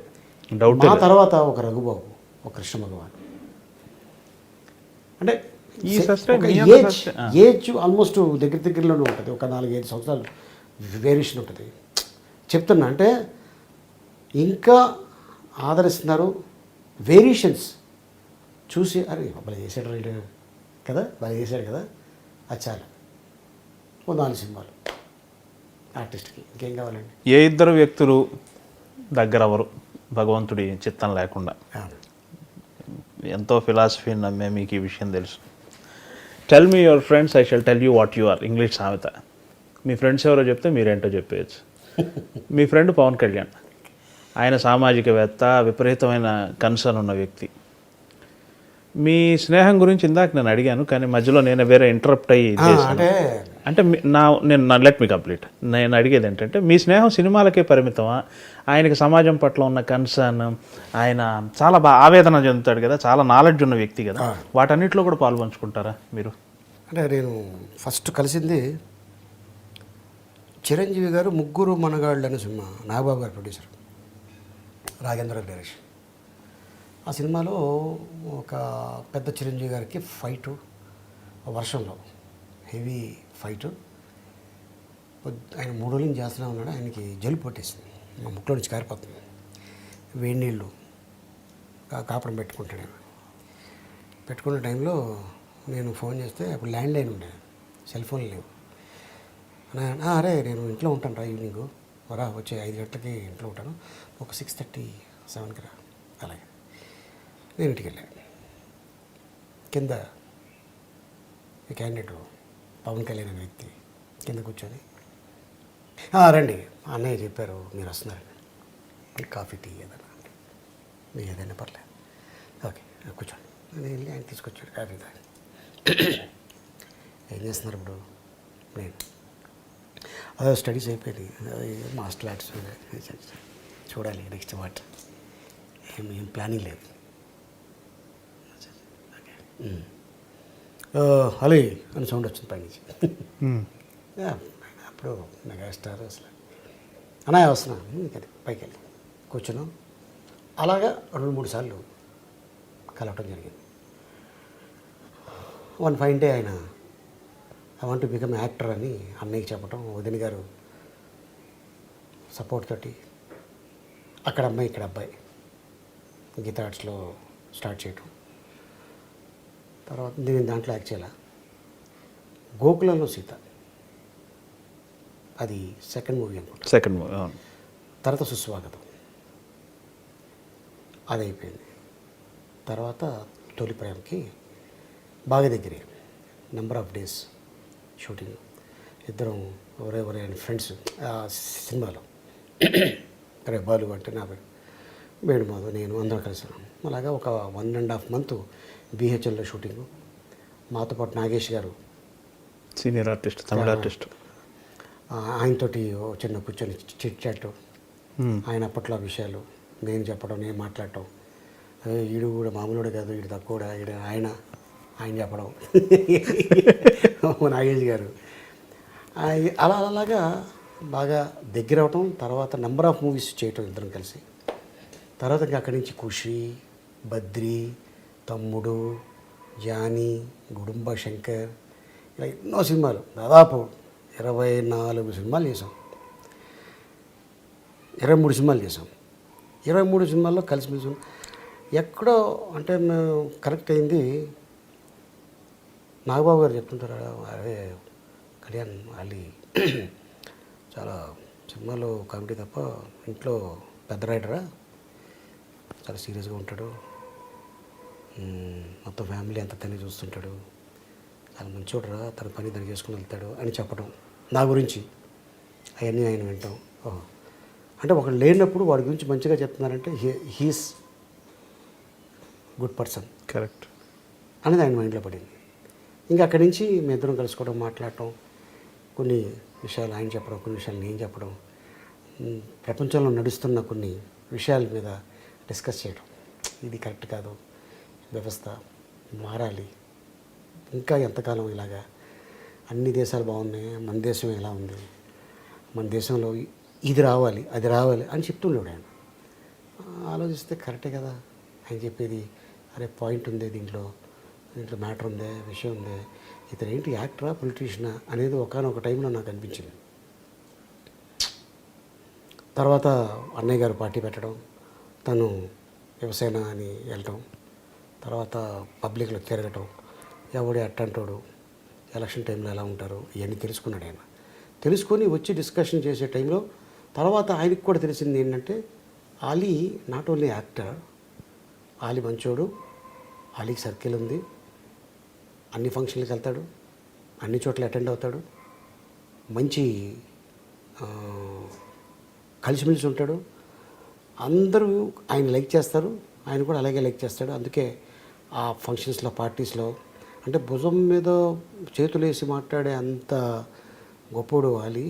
డౌట్. ఆ తర్వాత ఒక రఘుబాబు, ఒక కృష్ణ భగవాన్. అంటే ఏజ్ ఆల్మోస్ట్ దగ్గరలోనే ఉంటుంది. ఒక 4-5 సంవత్సరాలు వేరియేషన్ ఉంటుంది. చెప్తున్నా అంటే ఇంకా ఆదరిస్తున్నారు. వేరియేషన్స్ చూసి అరే భలే చేశాడు రైడు కదా, భలే చేశాడు కదా, అది చాలు. ఓ 4 సినిమాలు ఆర్టిస్ట్కి ఇంకేం కావాలండి. ఏ ఇద్దరు వ్యక్తులు దగ్గర అవరు భగవంతుడి చిత్తం లేకుండా? ఎంతో ఫిలాసఫీని నమ్మే మీకు ఈ విషయం తెలుసు. Tell me your friends, I shall tell you what you are. English సామెత. మీ ఫ్రెండ్స్ ఎవరో చెప్తే మీరేంటో చెప్పేయచ్చు. మీ ఫ్రెండ్ పవన్ కళ్యాణ్, ఆయన సామాజికవేత్త, విపరీతమైన కన్సర్న్ ఉన్న వ్యక్తి. మీ స్నేహం గురించి ఇందాక నేను అడిగాను, కానీ మధ్యలో నేను వేరే ఇంటరప్ట్ అయ్యి చేశాను. అంటే నేను లెట్ మీ కంప్లీట్. నేను అడిగేది ఏంటంటే మీ స్నేహం సినిమాలకే పరిమితమా? ఆయనకి సమాజం పట్ల ఉన్న కన్సర్న్, ఆయన చాలా ఆవేదన చెందుతాడు కదా, చాలా నాలెడ్జ్ ఉన్న వ్యక్తి కదా, వాటన్నిటిలో కూడా పాల్పంచుకుంటారా మీరు? అంటే నేను ఫస్ట్ కలిసింది చిరంజీవి గారు ముగ్గురు మనగాళ్ళు అనే సినిమా, నాగబాబు గారు ప్రొడ్యూసర్, రాఘేంద్ర డైరెక్షన్. ఆ సినిమాలో ఒక పెద్ద చిరంజీవి గారికి ఫైటు, వర్షంలో హెవీ ఫైటు. ఆయన 3 రోజుల నుంచి చేస్తూనే ఉన్నాడు. ఆయనకి జలుబు పట్టేసింది, మా ముక్కులో నుంచి కారిపోతుంది. వేడి నీళ్ళు కాపడం పెట్టుకుంటాడు. ఆయన పెట్టుకున్న టైంలో నేను ఫోన్ చేస్తే అప్పుడు ల్యాండ్ లైన్ ఉండే, సెల్ ఫోన్ లేవు. అరే నేను ఇంట్లో ఉంటాను రా, ఈవినింగ్ రా, వచ్చే 5 గంటలకి ఇంట్లో ఉంటాను, ఒక 6:30, 7కి రా. అలాగే నేను ఇంటికి వెళ్ళాను. కింద ఈ క్యాండిడేట్ పవన్ కళ్యాణ్ అనే వ్యక్తి కింద కూర్చొని రండి అన్నయ్య చెప్పారు మీరు వస్తున్నారని, కాఫీ టీ ఏదైనా మీరు ఏదైనా పర్లేదు, ఓకే కూర్చోండి. నేను వెళ్ళి ఆయన తీసుకొచ్చాడు కాఫీ తాగి. ఏం చేస్తున్నారు ఇప్పుడు? నేను అదే స్టడీస్ అయిపోయింది, మాస్టర్ ఆర్ట్స్ చూడాలి నెక్స్ట్ వాట్, ఏం ప్లానింగ్ లేదు. హలో అని సౌండ్ వచ్చింది పైనుంచి. అప్పుడు మెగాస్టార్ అసలు అన్నయ్య వస్తున్నాను పైకి వెళ్ళి కూర్చున్నాం. అలాగా 2-3 సార్లు కలవటం జరిగింది. వన్ ఫైన్ డే ఆయన I want to become actor అని అన్నయ్యకి చెప్పడం, వదిన గారు సపోర్ట్ తోటి అక్కడ అమ్మాయి ఇక్కడ అబ్బాయి గీతా ఆర్ట్స్లో స్టార్ట్ చేయటం. తర్వాత నేను దాంట్లో యాక్ట్ చేయాల. గోకులంలో సీత, అది సెకండ్ మూవీ అనుకుంటా. Second movie. తర్వాత సుస్వాగతం, అది అయిపోయింది. తర్వాత తొలి ప్రేమకి బాగా దగ్గరే, నెంబర్ ఆఫ్ డేస్ షూటింగ్, ఇద్దరం ఒరే అని ఫ్రెండ్స్. ఆ సినిమాలో అరే బాలు అంటే నా పేరు, వేణుమాధవ్, నేను అందరం కలిసి ఉన్నాం. అలాగా ఒక 1.5 మంత్ బీహెచ్ఎల్లో షూటింగు. మాతో పాటు నాగేష్ గారు, సీనియర్ ఆర్టిస్ట్, తమిళ ఆర్టిస్ట్, ఆయనతోటి చిన్న కూర్చొని చిట్ చాట్, ఆయన అప్పట్లో విషయాలు నేను చెప్పడం, నేను మాట్లాడటం. ఈడు కూడా మామూలుడే కాదు, ఈడు తక్కువ, ఈడు ఆయన చెప్పడం. నాగేష్ గారు అలాగా బాగా దగ్గర అవటం. తర్వాత నెంబర్ ఆఫ్ మూవీస్ చేయటం ఇద్దరం కలిసి. తర్వాత ఇంకా అక్కడి నుంచి ఖుషి, బద్రి, తమ్ముడు, జానీ, గుడుంబ శంకర్, ఇలా ఎన్నో సినిమాలు, దాదాపు 24 సినిమాలు చేసాం. 23 సినిమాలు చేసాం. 23 సినిమాల్లో కలిసిమెలిసి ఎక్కడో అంటే మేము కనెక్ట్ అయింది. నాగబాబు గారు చెప్తుంటారు, అదే కళ్యాణ్ అలీ చాలా సినిమాలో కామెడీ తప్ప ఇంట్లో పెద్ద రైటరా, చాలా సీరియస్గా ఉంటాడు, మొత్తం ఫ్యామిలీ అంతా తనే చూస్తుంటాడు, చాలా మంచోడురా, తన పని తను చేసుకుని వెళ్తాడు అని చెప్పడం నా గురించి. అవన్నీ ఆయన వింటాం. అంటే ఒకడు లేనప్పుడు వాడి గురించి మంచిగా చెప్తున్నారంటే హీస్ గుడ్ పర్సన్, కరెక్ట్ అనేది ఆయన మైండ్లో పడింది. ఇంకా అక్కడి నుంచి మేము ఇద్దరం కలుసుకోవడం, మాట్లాడటం, కొన్ని విషయాలు ఆయన చెప్పడం, కొన్ని విషయాలు నేను చెప్పడం, ప్రపంచంలో నడుస్తున్న కొన్ని విషయాల మీద డిస్కస్ చేయడం. ఇది కరెక్ట్ కాదు, వ్యవస్థ మారాలి, ఇంకా ఎంతకాలం ఇలాగా, అన్ని దేశాలు బాగున్నాయి, మన దేశం ఎలా ఉంది, మన దేశంలో ఇది రావాలి, అది రావాలి అని చెప్తుండేవాడు ఆయన. ఆలోచిస్తే కరెక్టే కదా ఆయన చెప్పేది. అరే పాయింట్ ఉంది దీంట్లో మ్యాటర్ ఉందే, విషయం ఉందే, ఇతను ఏంటి యాక్టరా పొలిటీషియనా అనేది ఒకానొక టైంలో నాకు అనిపించింది. తర్వాత అన్నయ్య గారు పార్టీ పెట్టడం, తను వ్యవసాయ అని వెళ్ళటం, తర్వాత పబ్లిక్లో తిరగటం, ఎవడు అట్టంటాడు, ఎలక్షన్ టైంలో ఎలా ఉంటారు, ఇవన్నీ తెలుసుకున్నాడు ఆయన. తెలుసుకొని వచ్చి డిస్కషన్ చేసే టైంలో తర్వాత ఆయనకి కూడా తెలిసింది ఏంటంటే Ali not only actor, Ali మంచోడు, ఆలీకి సర్కిల్ ఉంది, అన్ని ఫంక్షన్లకు వెళ్తాడు, అన్ని చోట్ల అటెండ్ అవుతాడు, మంచి కలిసిమెలిసి ఉంటాడు, అందరూ ఆయన లైక్ చేస్తారు, ఆయన కూడా అలాగే లైక్ చేస్తాడు. అందుకే ఆ ఫంక్షన్స్లో పార్టీస్లో అంటే భుజం మీద చేతులు వేసి మాట్లాడే అంత గొప్పోడు ఆలీ.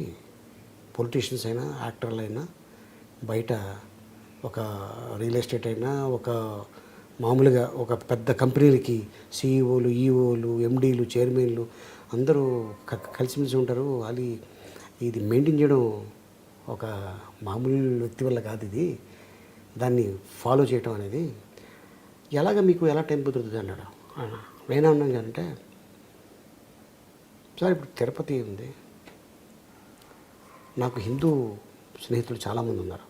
పొలిటీషియన్స్ అయినా యాక్టర్లు అయినా బయట ఒక రియల్ ఎస్టేట్ అయినా ఒక మామూలుగా ఒక పెద్ద కంపెనీలకి సీఈఓలు, ఈఓలు, ఎండీలు, చైర్మన్లు అందరూ కలిసిమెలిసి ఉంటారు. ఆలీ ఇది మెయింటైన్ చేయడం ఒక మామూలు వ్యక్తి వల్ల కాదు, ఇది దాన్ని ఫాలో చేయటం అనేది. ఎలాగ మీకు ఎలా టైం కుదురుతుంది అన్నాడు. నేనేమన్నాను అంటే సార్ ఇప్పుడు తిరుపతి ఉంది, నాకు హిందూ స్నేహితులు చాలామంది ఉన్నారు,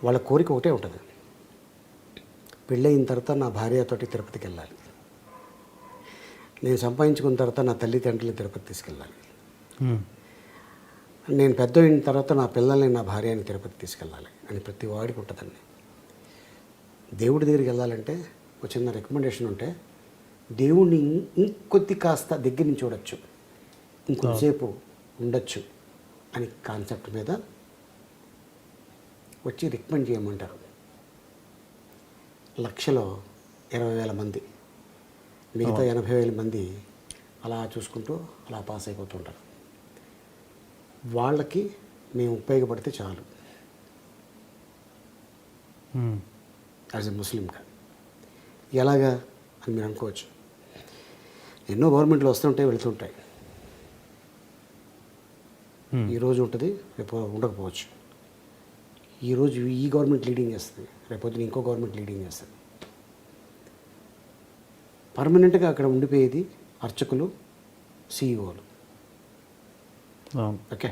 వాళ్ళ కోరిక ఒకటే ఉంటుంది, పెళ్ళయిన తర్వాత నా భార్యతోటి తిరుపతికి వెళ్ళాలి, నేను సంపాదించుకున్న తర్వాత నా తల్లిదండ్రులు తిరుపతి తీసుకెళ్ళాలి, నేను పెద్ద అయిన తర్వాత నా పిల్లల్ని నా భార్యని తిరుపతి తీసుకెళ్ళాలి అని ప్రతి వాడికి ఉంటుందండి. దేవుడి దగ్గరికి వెళ్ళాలంటే ఒక చిన్న రికమెండేషన్ ఉంటే దేవుడిని ఇంకొద్ది కాస్త దగ్గర నుంచి చూడొచ్చు, ఇంకొంతసేపు ఉండొచ్చు అని కాన్సెప్ట్ మీద వచ్చి రికమెండ్ చేయమంటారు. లక్షలో 20,000 మంది, మిగతా 80,000 మంది అలా చూసుకుంటూ అలా పాస్ అయిపోతుంటారు. వాళ్ళకి మేము ఉపయోగపడితే చాలు యాజ్ ఎ ముస్లింగా. ఎలాగా అని మీరు అనుకోవచ్చు. ఎన్నో గవర్నమెంట్లు వస్తుంటాయి, వెళ్తుంటాయి, ఈరోజు ఉంటుంది, రేపు ఉండకపోవచ్చు. ఈరోజు ఈ గవర్నమెంట్ లీడింగ్ చేస్తుంది, రేపొద్దున ఇంకో గవర్నమెంట్ లీడింగ్ చేస్తుంది. పర్మనెంట్గా అక్కడ ఉండిపోయేది అర్చకులు, సీఈఓలు. ఓకే,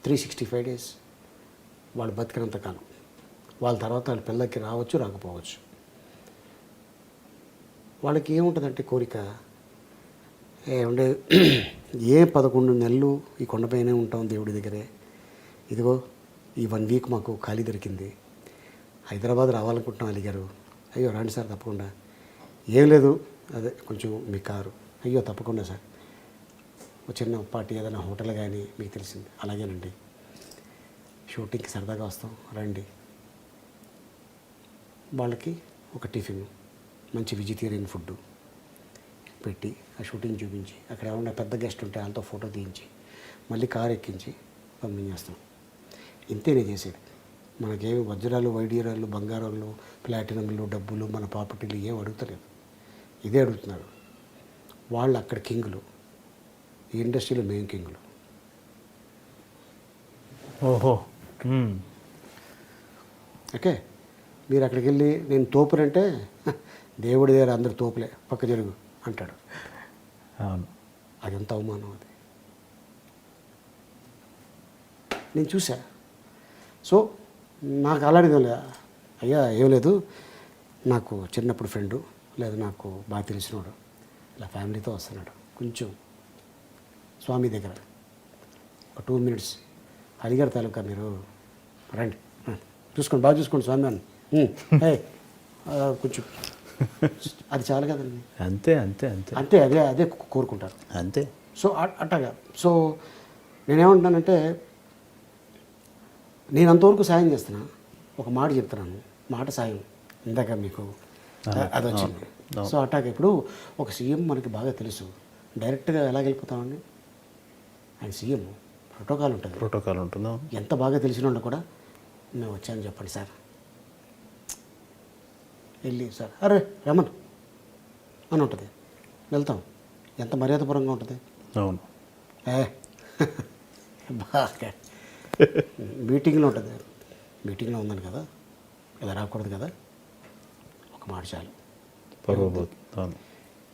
365 days వాళ్ళు బతికినంత కాలం. వాళ్ళ తర్వాత వాళ్ళ పిల్లలకి రావచ్చు, రాకపోవచ్చు. వాళ్ళకి ఏముంటుందంటే కోరిక, ఏమంటే 11 నెలలు ఈ కొండపైనే ఉంటాం దేవుడి దగ్గరే, ఇదిగో ఈ 1 week మాకు ఖాళీ దొరికింది, హైదరాబాద్ రావాలనుకుంటున్నాం అలిగారు, అయ్యో రండి సార్ తప్పకుండా, ఏం లేదు అదే కొంచెం మీ కారు, అయ్యో తప్పకుండా సార్, ఒక చిన్న పార్టీ ఏదైనా హోటల్ కానీ మీకు తెలిసింది, అలాగేనండి, షూటింగ్కి సరదాగా వస్తాం రండి. వాళ్ళకి ఒక టిఫిన్, మంచి వెజిటేరియన్ ఫుడ్ పెట్టి ఆ షూటింగ్ చూపించి, అక్కడ ఏమన్నా పెద్ద గెస్ట్ ఉంటే వాళ్ళతో ఫోటో తీయించి మళ్ళీ కారు ఎక్కించి పంపించేస్తాం. ఇంతే నేను చేసేది. మనకేమి వజ్రాలు, వైడీరాలు, బంగారాలు, ప్లాటినంలు, డబ్బులు, మన ప్రాపర్టీలు ఏం అడుగుతలేదు, ఇదే అడుగుతున్నారు. వాళ్ళు అక్కడ కింగులు, ఈ ఇండస్ట్రీలో మేము కింగులు. ఓహో. ఓకే, మీరు అక్కడికి వెళ్ళి నేను తోపునంటే దేవుడి దగ్గర అందరు తోపులే, పక్క జరుగు అంటాడు. అవును, అదంత అవమానం అది నేను చూసా. సో నాకు అలాంటిది అయ్యా ఏం లేదు, నాకు చిన్నప్పుడు ఫ్రెండు లేదా నాకు బాగా తెలిసినవాడు ఇలా ఫ్యామిలీతో వస్తున్నాడు, కొంచెం స్వామి దగ్గర ఒక 2 minutes అడిగారు, తాలూకా మీరు రండి చూసుకోండి, బాగా చూసుకోండి స్వామి అని, కొంచెం అది చాలు కదండి. అంతే అంతే అంతే అంతే, అదే అదే కోరుకుంటారు అంతే. సో అట్టగా. సో నేనేమంటున్నానంటే నేను అంతవరకు సాయం చేస్తున్నా, ఒక మాట చెప్తున్నాను, మాట సాయం ఇందాక మీకు అది వచ్చింది. సో అట్టాగా ఇప్పుడు ఒక సీఎం మనకి బాగా తెలుసు, డైరెక్ట్గా ఎలా వెళ్ళిపోతామండి, ఆయన సీఎం ప్రోటోకాల్ ఉంటుంది, ప్రోటోకాల్ ఉంటుందా, ఎంత బాగా తెలిసిన వాళ్ళు కూడా మేము వచ్చామని చెప్పండి సార్, వెళ్ళి సార్ అరే రమన్ అని ఉంటుంది, వెళ్తాం, ఎంత మర్యాదపూర్వంగా ఉంటుంది. అవును, బాగా మీటింగ్లో ఉంటుంది, మీటింగ్లో ఉందని కదా ఇలా రాకూడదు కదా, ఒక మాట చాలు.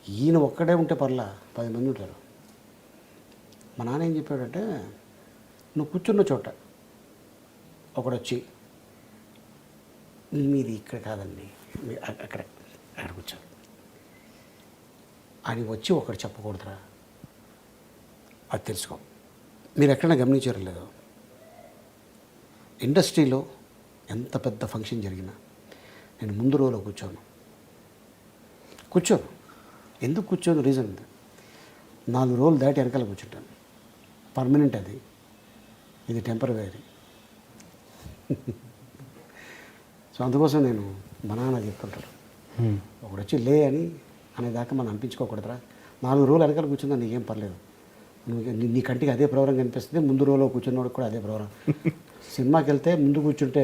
ఈయన ఒక్కడే ఉంటే పర్లా 10 మంది ఉంటారు. మా నాన్న ఏం చెప్పాడంటే, నువ్వు కూర్చున్న చోట ఒకడు వచ్చి మీది ఇక్కడ కాదండి అక్కడ అక్కడ కూర్చో అని వచ్చి ఒకటి చెప్పకూడదురా, అది తెలుసుకో. మీరు ఎక్కడైనా గమనించారో లేదో, ఇండస్ట్రీలో ఎంత పెద్ద ఫంక్షన్ జరిగినా నేను ముందు రోలో కూర్చోను. ఎందుకు కూర్చోను రీజన్ ఉంది. 4 రోజులు దాటి వెనకాల కూర్చుంటాను. పర్మనెంట్ అది, ఇది టెంపరరీ. సో అందుకోసం నేను మా నాన్న చెప్తుంటాడు, ఒకడు వచ్చి లే అని అనేదాకా మనం అనిపించుకోకూడదురా. 4 రోజులు వెనకాల కూర్చుందా నీకేం పర్లేదు, నీ కంటికి అదే ప్రోగ్రాం కనిపిస్తుంది. ముందు రోజులో కూర్చున్నవాడికి కూడా అదే ప్రోగ్రాం. సినిమాకి వెళ్తే ముందు కూర్చుంటే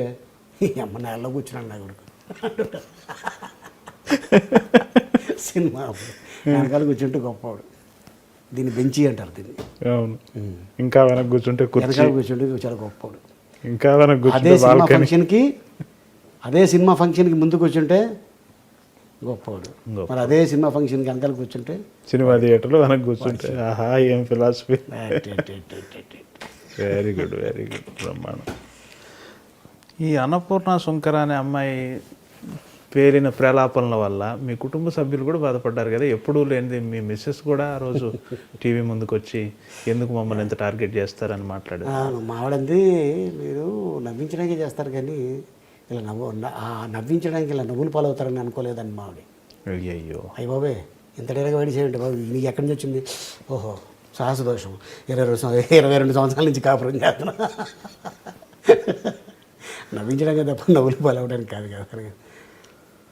అమ్మ నెలలో కూర్చున్నాను నా కొడుకు సినిమా వెనకాల కూర్చుంటే గొప్పవాడు. దీన్ని బెంచి అంటారు దీన్ని. అవును, ఇంకా వెనక కూర్చుంటే వెనకాల కూర్చుంటే చాలా గొప్పవాడు. ఇంకా వెనక అదే సినిమా ఫంక్షన్కి ముందు కూర్చుంటే గొప్పవాడు. మరి అదే సినిమా ఫంక్షన్కి వెనకాల కూర్చుంటే సినిమా థియేటర్లో వెనక కూర్చుంటే ఆహా ఏం philosophy. Very good, very good, బ్రహ్మాండం. ఈ అన్నపూర్ణ శంకర అనే అమ్మాయి పేరిన ప్రేలాపనల వల్ల మీ కుటుంబ సభ్యులు కూడా బాధపడ్డారు కదా. ఎప్పుడూ లేనిది మీ మిస్సెస్ కూడా ఆ రోజు టీవీ ముందుకు వచ్చి ఎందుకు మమ్మల్ని ఎంత టార్గెట్ చేస్తారని మాట్లాడారు. మావాడంది మీరు నవ్వించడానికి చేస్తారు కానీ ఇలా నవ్వించడానికి ఇలా నవ్వులు పాలవుతారని అనుకోలేదని మావిడి. అయ్యో అయ్యి బాబే ఇంత డేరగా వేడి చేయండి బాబు, నీకు ఎక్కడి నుంచి వచ్చింది? ఓహో సాహస దోషం, 22 సంవత్సరాల నుంచి కాపురం చేస్తున్నా. నవ్వించడానికి తప్ప నవ్వులు పాలవడానికి కాదు కదా.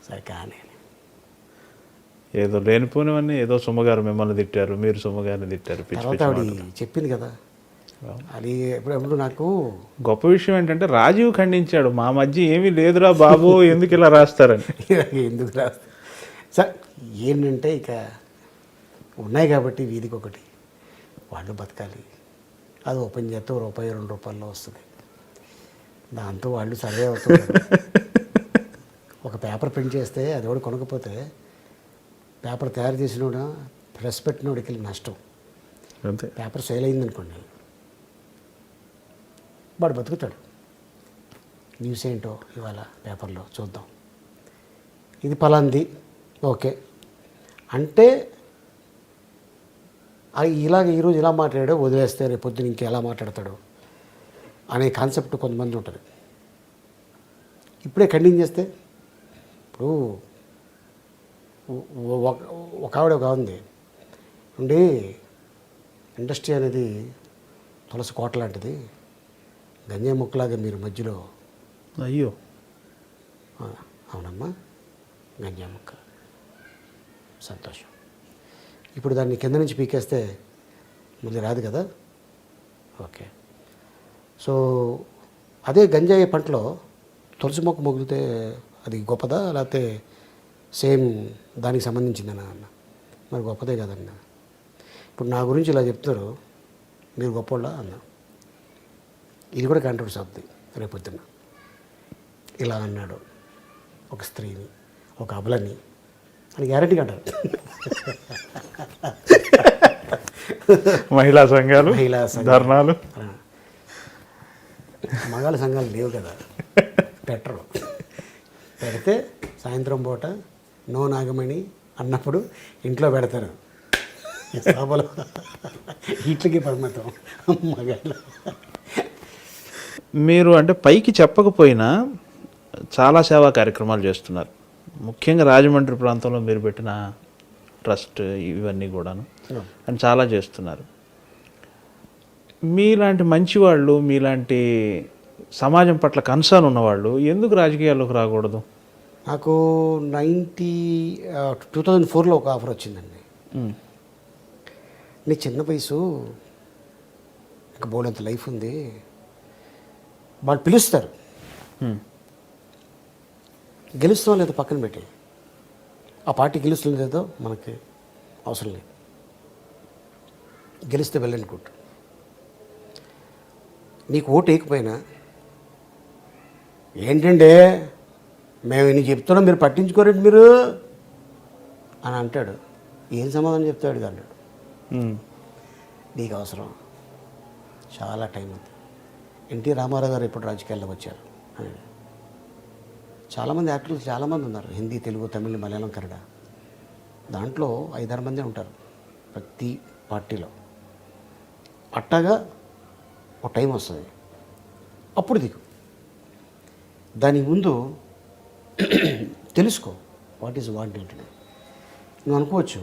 సరే కానీ ఏదో లేనిపోనివన్నీ, ఏదో సుమ్మగారు మిమ్మల్ని తిట్టారు, మీరు సుమ్మగారిని తిట్టారు. తర్వాత ఆవిడ చెప్పింది కదా, అది ఎప్పుడెప్పుడు నాకు గొప్ప విషయం ఏంటంటే రాజీవ్ ఖండించాడు, మా మధ్య ఏమీ లేదురా బాబు ఎందుకు ఇలా రాస్తారని. ఎందుకు రాస్తారు సార్, ఏంటంటే ఇక ఉన్నాయి కాబట్టి వీధికి ఒకటి వాళ్ళు బతకాలి. అది ఓపెన్ చేస్తే ₹1-2 వస్తుంది, దాంతో వాళ్ళు సర్వే అవుతున్నారు. ఒక పేపర్ ప్రింట్ చేస్తే అది కూడా కొనకపోతే పేపర్ తయారు చేసినోడ ప్రెస్ పెట్టినోడికి నష్టం. అంతే, పేపర్ సేల్ అయిందనుకోండి వాడు బతుకుతాడు. న్యూస్ ఏంటో ఇవాళ పేపర్లో చూద్దాం, ఇది పలాంది ఓకే అంటే ఇలాగ ఈరోజు ఇలా మాట్లాడాడో వదిలేస్తే రేపు పొద్దున ఇంకెలా మాట్లాడతాడు అనే కాన్సెప్ట్ కొంతమంది ఉంటుంది. ఇప్పుడే కంటిన్యూ చేస్తే ఇప్పుడు ఒక ఆవిడ ఒక ఉంది ఉండి, ఇండస్ట్రీ అనేది తులసి కోట లాంటిది, గంజాయి ముక్కలాగా మీరు మధ్యలో. అయ్యో అవునమ్మా, గంజాయి ముక్క సంతోషం. ఇప్పుడు దాన్ని కింద నుంచి పీకేస్తే మళ్ళీ రాదు కదా. ఓకే, సో అదే గంజాయి పంటలో తులసి మొక్క మొగిలితే అది గొప్పదా, లేకపోతే సేమ్ దానికి సంబంధించిందనా అన్న? మరి గొప్పదే కదన్నా. ఇప్పుడు నా గురించి ఇలా చెప్తారు, మీరు గొప్పోళ్ళ అన్న, ఇది కూడా కాంట్రవర్సీ అవుతుంది రేపొద్దున. ఇలా అన్నాడు ఒక స్త్రీని, ఒక అబలని అని గ్యారెంటీగా అంటారు. మహిళా సంఘాలు, ధర్నాలు, మగాళ్ళ సంఘాలు లేవు కదా, పెట్టరు. పెడితే సాయంత్రం పూట నో నాగమణి అన్నప్పుడు ఇంట్లో పెడతారు. సభలో ఇట్లకి పరిమితం మగాళ్ళు. మీరు అంటే పైకి చెప్పకపోయినా చాలా సేవా కార్యక్రమాలు చేస్తున్నారు. ముఖ్యంగా రాజమండ్రి ప్రాంతంలో మీరు పెట్టిన ట్రస్ట్ ఇవన్నీ కూడాను అని చాలా చేస్తున్నారు. మీలాంటి మంచివాళ్ళు, మీలాంటి సమాజం పట్ల కన్సర్న్ ఉన్నవాళ్ళు ఎందుకు రాజకీయాల్లోకి రాకూడదు? నాకు 2004లో ఒక ఆఫర్ వచ్చిందండి. నీ చిన్న వయసు, ఇంకా బోలంత లైఫ్ ఉంది, వాళ్ళు పిలుస్తారు, గెలుస్తాం లేదో పక్కన పెట్టి, ఆ పార్టీ గెలుస్తుంది లేదో మనకి అవసరం లేదు, గెలిస్తే వెళ్ళండి కొట్టు. నీకు ఓటు వేయకపోయినా ఏంటంటే మేము ఇన్ని చెప్తున్నాం మీరు పట్టించుకోరండి మీరు అని అంటాడు. ఏం సమాధానం చెప్తాడు అన్నాడు. నీకు అవసరం, చాలా టైం ఉంది, ఎన్టీ రామారావు గారు ఎప్పుడు రాజకీయాల్లో వచ్చారు అని. చాలామంది యాక్టర్లు చాలామంది ఉన్నారు, హిందీ, తెలుగు, తమిళ్, మలయాళం, కన్నడ. దాంట్లో 5-6 మంది ఉంటారు ప్రతి పార్టీలో. అట్టాగా ఒక టైం వస్తుంది, అప్పుడు దిగు. దాని ముందు తెలుసుకో వాట్ ఈజ్ వాట్ ఏంటి. నువ్వు అనుకోవచ్చు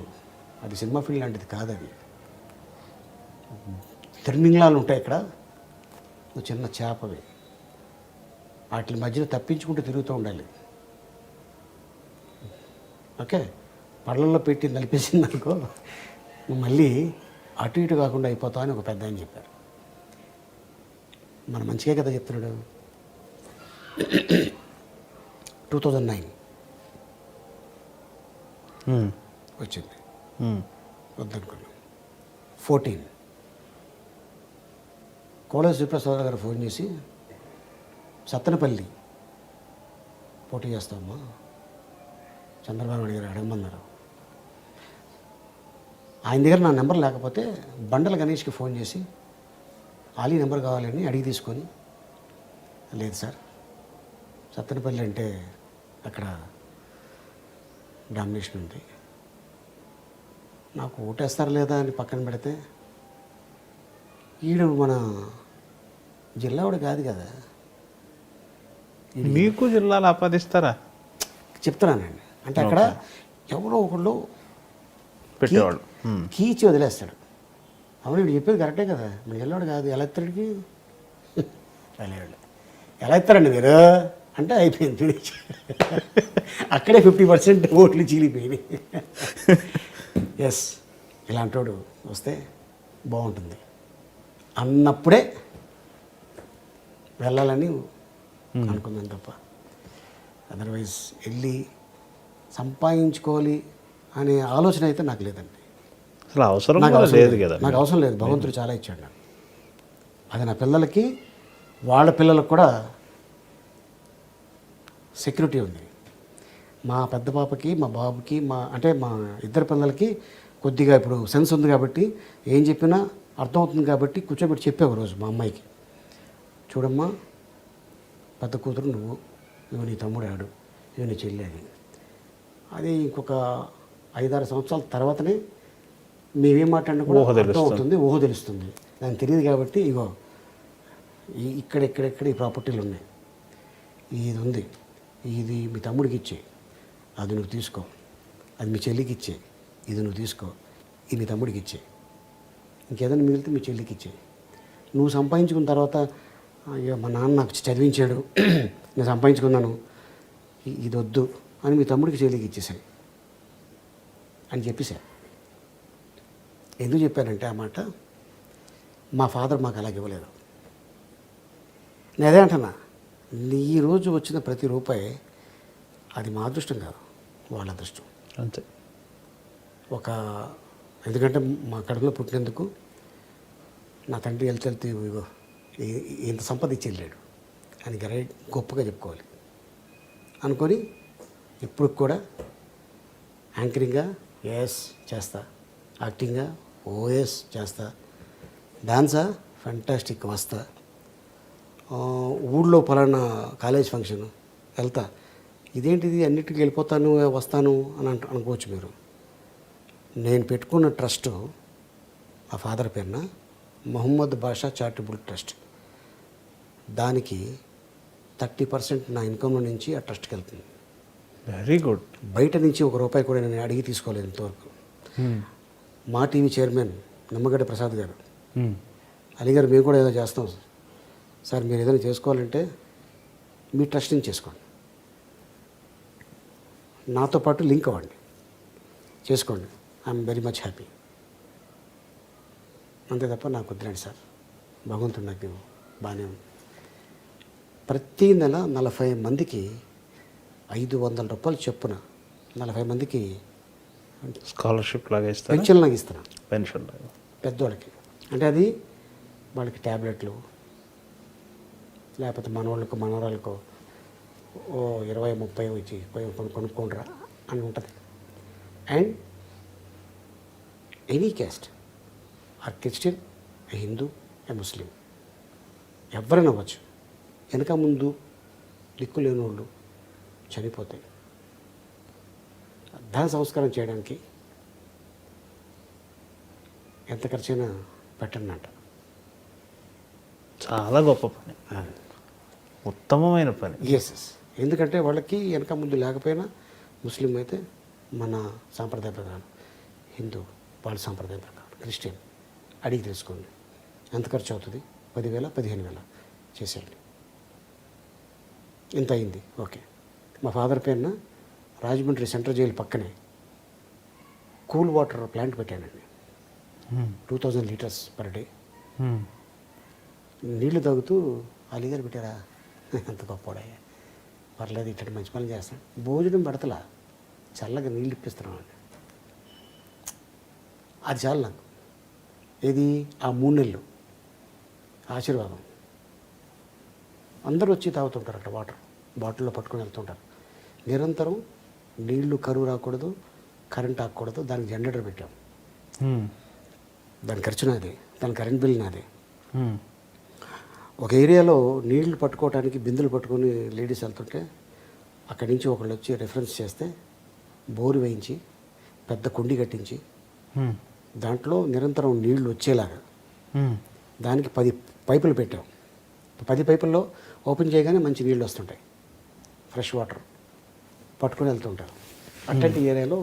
అది సినిమా ఫీల్డ్ లాంటిది కాదు, అది తిర్మింగ్లాలు ఉంటాయి ఇక్కడ, నువ్వు చిన్న చేపవి, వాటి మధ్యలో తప్పించుకుంటూ తిరుగుతూ ఉండాలి. ఓకే, పళ్ళల్లో పెట్టి నలిపేసింది అనుకో, నువ్వు మళ్ళీ అటు ఇటు కాకుండా అయిపోతావు అని ఒక పెద్ద ఆయన చెప్పారు. మన మంచిగా కదా చెప్తున్నాడు. 2009 వచ్చింది, వద్దనుకున్నాం. 14 కోడల శ్రీప్రసాద్ గారు ఫోన్ చేసి, సత్తెనపల్లి పోటీ చేస్తామమ్మా, చంద్రబాబు నాయుడు గారు అడగమన్నారు. ఆయన దగ్గర నా నెంబర్ లేకపోతే బండల గణేష్కి ఫోన్ చేసి ఆలీ నెంబర్ కావాలని అడిగి తీసుకొని, లేదు సార్ సత్తెనపల్లి అంటే అక్కడ డామినేషన్ ఉంది, నాకు ఓటేస్తారు లేదా అని పక్కన పెడితే, ఈడు మన జిల్లా వాడు కాదు కదా, మీకు జిల్లాలు ఆపాదిస్తారా చెప్తున్నానండి. అంటే అక్కడ ఎవరో ఒకళ్ళు పెట్టేవాళ్ళు. కీ ఇచ్చి వదిలేస్తాడు. అవును వీడు చెప్పేది కరెక్టే కదా, మన జిల్లావాడు కాదు, ఎలా ఇస్తాడికి ఎలా ఇస్తారండి మీరు అంటే అయిపోయింది. అక్కడే 50% ఓట్లు చీలిపోయినాయి. ఎస్, ఇలాంటి వాడు వస్తే బాగుంటుంది అన్నప్పుడే వెళ్ళాలని అనుకున్నాను తప్ప, అదర్వైజ్ వెళ్ళి సంపాదించుకోవాలి అనే ఆలోచన అయితే నాకు లేదండి. అసలు అవసరం నాకు అవసరం లేదు కదా. నాకు అవసరం లేదు, భగవంతుడు చాలా ఇచ్చాడు నాకు. అది నా పిల్లలకి, వాళ్ళ పిల్లలకు కూడా సెక్యూరిటీ ఉంది. మా పెద్ద పాపకి, మా బాబుకి, అంటే మా ఇద్దరు పిల్లలకి కొద్దిగా ఇప్పుడు సెన్స్ ఉంది కాబట్టి ఏం చెప్పినా అర్థమవుతుంది కాబట్టి కూర్చోబెట్టి చెప్పే ఒకరోజు మా అమ్మాయికి, చూడమ్మా పెద్ద కూతురు నువ్వు, ఇవి నీ తమ్ముడు ఆడు, ఇవి నీ చెల్లి అని. అది ఇంకొక 5-6 సంవత్సరాల తర్వాతనే మేమేం మాట్లాడినా కూడా అర్థమవుతుంది, ఊహ తెలుస్తుంది. దానికి తెలియదు కాబట్టి ఇగో ఇక్కడెక్కడెక్కడ ఈ ప్రాపర్టీలు ఉన్నాయి, ఇది ఉంది, ఇది మీ తమ్ముడికి ఇచ్చే, అది నువ్వు తీసుకో, అది మీ చెల్లికి ఇచ్చే, ఇది నువ్వు తీసుకో, ఇది మీ తమ్ముడికి ఇచ్చే, ఇంకేదైనా మిగిలితే మీ చెల్లికి ఇచ్చే. నువ్వు సంపాదించుకున్న తర్వాత అయ్యో మా నాన్న నాకు చదివించాడు, నేను సంపాదించుకున్నాను, ఇది వద్దు అని మీ తమ్ముడికి చెల్లికి ఇచ్చేసాయి అని చెప్పేసా. ఎందుకు చెప్పానంటే ఆ మాట, మా ఫాదర్ మాకు అలాగే ఇవ్వలేదు. నేను అదే అంటున్నా, ఈ రోజు వచ్చిన ప్రతి రూపాయి అది మా అదృష్టం కాదు, వాళ్ళ అదృష్టం అంతే. ఎందుకంటే మా కడుపులో పుట్టినందుకు నా తండ్రి వెళ్తే ఇగో ఇంత సంపద ఇచ్చి వెళ్ళాడు అని గొప్పగా చెప్పుకోవాలి అనుకొని ఇప్పుడు కూడా యాంకరింగ్గా ఎస్ చేస్తా, యాక్టింగ్గా ఓఎస్ చేస్తా, డాన్సా ఫ్యాంటాస్టిక్ వస్తా, ఊళ్ళో పలానా కాలేజ్ ఫంక్షన్ వెళ్తా, ఇదేంటిది అన్నిటికీ వెళ్ళిపోతాను వస్తాను అని అనుకోవచ్చు మీరు. నేను పెట్టుకున్న ట్రస్ట్ ఆ ఫాదర్ పేరున మహమ్మద్ బాషా చారిటబుల్ ట్రస్ట్, దానికి 30% నా ఇన్కమ్ నుంచి ఆ ట్రస్ట్కి వెళ్తుంది. Very good. బయట నుంచి ₹1 కూడా నేను అడిగి తీసుకోలేదు ఇంతవరకు. మా టీవీ చైర్మన్ నిమ్మగడ్డ ప్రసాద్ గారు, అలీ గారు మేము కూడా ఏదో చేస్తాం సార్, మీరు ఏదైనా చేసుకోవాలంటే మీ ట్రస్ట్ నుంచి చేసుకోండి, నాతో పాటు లింక్ అవ్వండి, చేసుకోండి, ఐఎమ్ వెరీ మచ్ హ్యాపీ. అంతే తప్ప నాకు వద్దులేండి సార్, భగవంతుడు నాకు బాగానే ఉంది. ప్రతి నెల 40 మందికి ₹500 చొప్పున 40 మందికి స్కాలర్షిప్ లాగా ఇస్తాను, పెన్షన్ లాగా ఇస్తున్నాను, పెన్షన్ లాగా పెద్దవాళ్ళకి. అంటే అది వాళ్ళకి ట్యాబ్లెట్లు, లేకపోతే మనవాళ్ళకు మనవరాళ్ళకు 20-30 వచ్చి కొనుక్కోండిరా అని ఉంటుంది. అండ్ ఎనీ క్యాస్ట్, ఆ క్రిస్టియన్, ఏ హిందూ, ఏ ముస్లిం, ఎవరైనా అవ్వచ్చు, వెనక ముందు దిక్కు లేని వాళ్ళు చనిపోతే దాన సంస్కారం చేయడానికి ఎంత ఖర్చైనా పెట్టండి. చాలా గొప్ప పని, ఉత్తమమైన పని. ఎస్. ఎందుకంటే వాళ్ళకి వెనక ముందు లేకపోయినా ముస్లిం అయితే మన సాంప్రదాయ ప్రకారం, హిందూ వాళ్ళ సాంప్రదాయ ప్రకారం, క్రిస్టియన్ అడిగి తెలుసుకోండి ఎంత ఖర్చు అవుతుంది, 10,000 15,000 చేసేయండి. ఇంత అయింది, ఓకే. మా ఫాదర్ పేరున రాజమండ్రి సెంట్రల్ జైలు పక్కనే కూల్ వాటర్ ప్లాంట్ పెట్టానండి. 2000 లీటర్స్ పర్ డే. నీళ్లు తాగుతూ అలీగారు పెట్టారా, ఎంత గొప్పవాడయ్యా, పర్లేదు ఇట్టండి మంచి పనులు చేస్తాను. భోజనం పెడతలా, చల్లగా నీళ్ళు ఇప్పిస్తున్నాం అండి. అది చాలు నాకు. ఏది ఆ 3 నెలలు ఆశీర్వాదం. అందరూ వచ్చి తాగుతుంటారు అక్కడ, వాటర్ బాటిల్లో పట్టుకొని వెళ్తుంటారు. నిరంతరం నీళ్లు కరువు రాకూడదు, కరెంట్ ఆగకూడదు. దానికి జనరేటర్ పెట్టాం. దాని ఖర్చు నాదే, దాని కరెంట్ బిల్ నాదే. ఒక ఏరియాలో నీళ్లు పట్టుకోవడానికి బిందులు పట్టుకొని లేడీస్ వెళ్తుంటే అక్కడి నుంచి ఒకళ్ళు వచ్చి రెఫరెన్స్ చేస్తే బోరు వేయించి పెద్ద కుండి కట్టించి దాంట్లో నిరంతరం నీళ్లు వచ్చేలాగా దానికి 10 పైపులు పెట్టాం. 10 పైపుల్లో ఓపెన్ చేయగానే మంచి నీళ్ళు వస్తుంటాయి, ఫ్రెష్ వాటర్ పట్టుకొని వెళ్తుంటారు. అట్లాంటి ఏరియాలో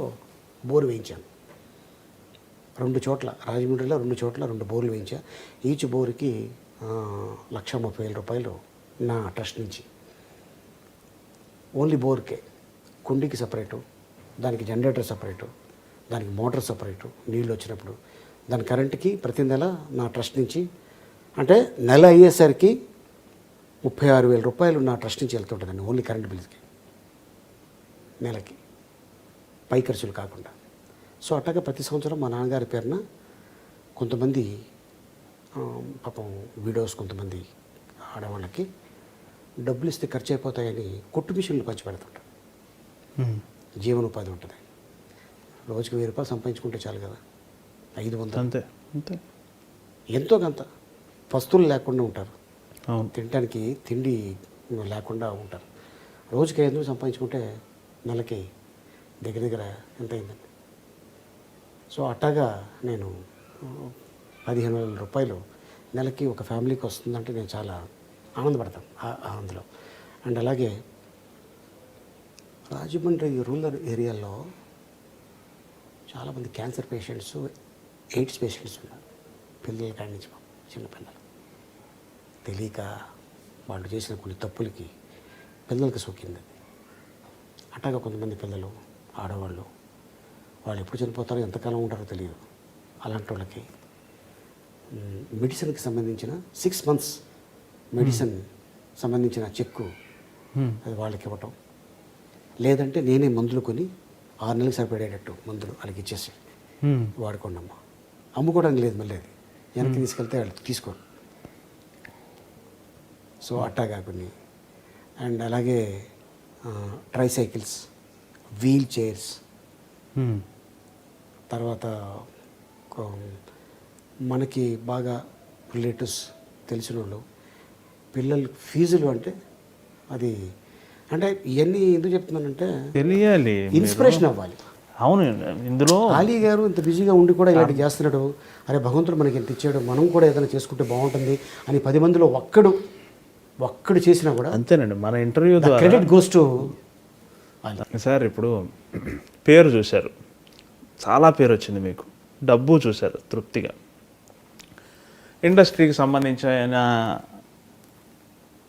బోరు వేయించాను. 2 చోట్ల, రాజమండ్రిలో 2 చోట్ల 2 బోర్లు వేయించా. ఈచ్ బోరుకి 1,30,000 రూపాయలు నా ట్రస్ట్ నుంచి. ఓన్లీ బోర్కే, కుండీకి సపరేటు, దానికి జనరేటర్ సపరేటు, దానికి మోటార్ సపరేటు. నీళ్ళు వచ్చినప్పుడు దాని కరెంటుకి ప్రతి నెల నా ట్రస్ట్ నుంచి, అంటే నెల అయ్యేసరికి 36,000 రూపాయలు నా ట్రస్ట్ నుంచి వెళ్తుంటుందండి ఓన్లీ కరెంట్ బిల్స్కి నెలకి, పై ఖర్చులు కాకుండా. సో అట్లాగా ప్రతి సంవత్సరం మా నాన్నగారి పేరున కొంతమంది పాపం విడోస్, కొంతమంది ఆడవాళ్ళకి డబ్బులు ఇస్తే ఖర్చు అయిపోతాయని కుట్టు మిషన్లు పంచి పెడుతుంటారు. జీవనోపాధి ఉంటుంది. రోజుకి 1000 రూపాయలు సంపాదించుకుంటే చాలు కదా, 500 అంతే అంతే. ఎంతో కొంత పస్తులు లేకుండా ఉంటారు, అవును, తినడానికి తిండి లేకుండా ఉంటారు. రోజుకి 500 సంపాదించుకుంటే నెలకి దగ్గర దగ్గర ఎంత అయిందండి. సో అట్టాగా నేను 15,000 రూపాయలు నెలకి ఒక ఫ్యామిలీకి వస్తుందంటే నేను చాలా ఆనందపడతాను అందులో. అండ్ అలాగే రాజమండ్రి రూరల్ ఏరియాలో చాలామంది క్యాన్సర్ పేషెంట్స్, ఎయిడ్స్ పేషెంట్స్ ఉన్నారు. పిల్లల కాడి నుంచి చిన్న పిల్లలు తెలియక వాళ్ళు చేసిన కొన్ని తప్పులకి పిల్లలకి సోకింది. అట్లాగా కొంతమంది పిల్లలు, ఆడవాళ్ళు, వాళ్ళు ఎప్పుడు చనిపోతారో ఎంతకాలం ఉంటారో తెలియదు. అలాంటి వాళ్ళకి మెడిసిన్కి సంబంధించిన 6 months మెడిసిన్ సంబంధించిన చెక్కు అది వాళ్ళకి ఇవ్వటం, లేదంటే నేనే మందులు కొని 6 నెలలకు సరిపడేటట్టు మందులు వాళ్ళకి ఇచ్చేసి వాడుకోండి అమ్మా, అమ్ముకోవడానికి లేదు, మళ్ళీ అది వెనక్కి తీసుకెళ్తే వాళ్ళు తీసుకోరు. సో అట్టాగా కొన్ని. అండ్ అలాగే ట్రైసైకిల్స్, వీల్ చైర్స్, తర్వాత మనకి బాగా రిలేటివ్స్ తెలిసిన వాళ్ళు పిల్లలు ఫీజులు అంటే అది, అంటే ఇవన్నీ ఎందుకు చెప్తున్నానంటే తెలియాలి, ఇన్స్పిరేషన్ అవ్వాలి. అవును. ఇందులో అలీ గారు ఇంత బిజీగా ఉండి కూడా ఇలాంటి చేస్తున్నాడు, అరే భగవంతుడు మనకి ఎంత ఇచ్చాడు, మనం కూడా ఏదైనా చేసుకుంటే బాగుంటుంది అని 10 మందిలో ఒక్కడు చేసినా కూడా అంతేనండి. మన ఇంటర్వ్యూ ద్వారా క్రెడిట్ గోస్ టు సార్. ఇప్పుడు పేరు చూశారు, చాలా పేరు వచ్చింది మీకు, డబ్బు చూశారు తృప్తిగా, ఇండస్ట్రీకి సంబంధించిన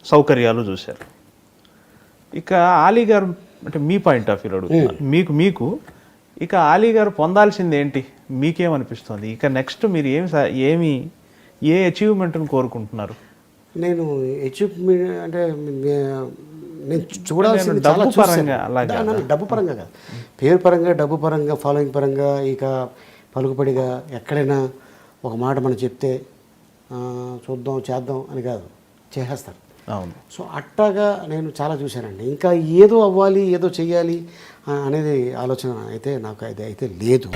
సౌకర్యాలు చూశారు. ఇక ఆలీ గారు అంటే మీ పాయింట్ ఆఫ్ వ్యూ అడుగుతున్నారు, మీకు ఇక ఆలీ గారు పొందాల్సింది ఏంటి, మీకేమనిపిస్తుంది? ఇక నెక్స్ట్ మీరు ఏ అచీవ్మెంట్ని కోరుకుంటున్నారు? నేను అచీవ్మెంట్ అంటే నేను చూడాల్సింది డబ్బు చాలా పరంగా, అలాగే డబ్బు పరంగా కాదు, పేరు పరంగా, డబ్బు పరంగా, ఫాలోయింగ్ పరంగా, ఇక పలుకుబడిగా ఎక్కడైనా ఒక మాట మనం చెప్తే చూద్దాం చేద్దాం అని కాదు, చేసేస్తారు. అవును. సో అట్టాగా నేను చాలా చూశానండి. ఇంకా ఏదో అవ్వాలి, ఏదో చెయ్యాలి అనేది ఆలోచన అయితే నాకు అయితే లేదు.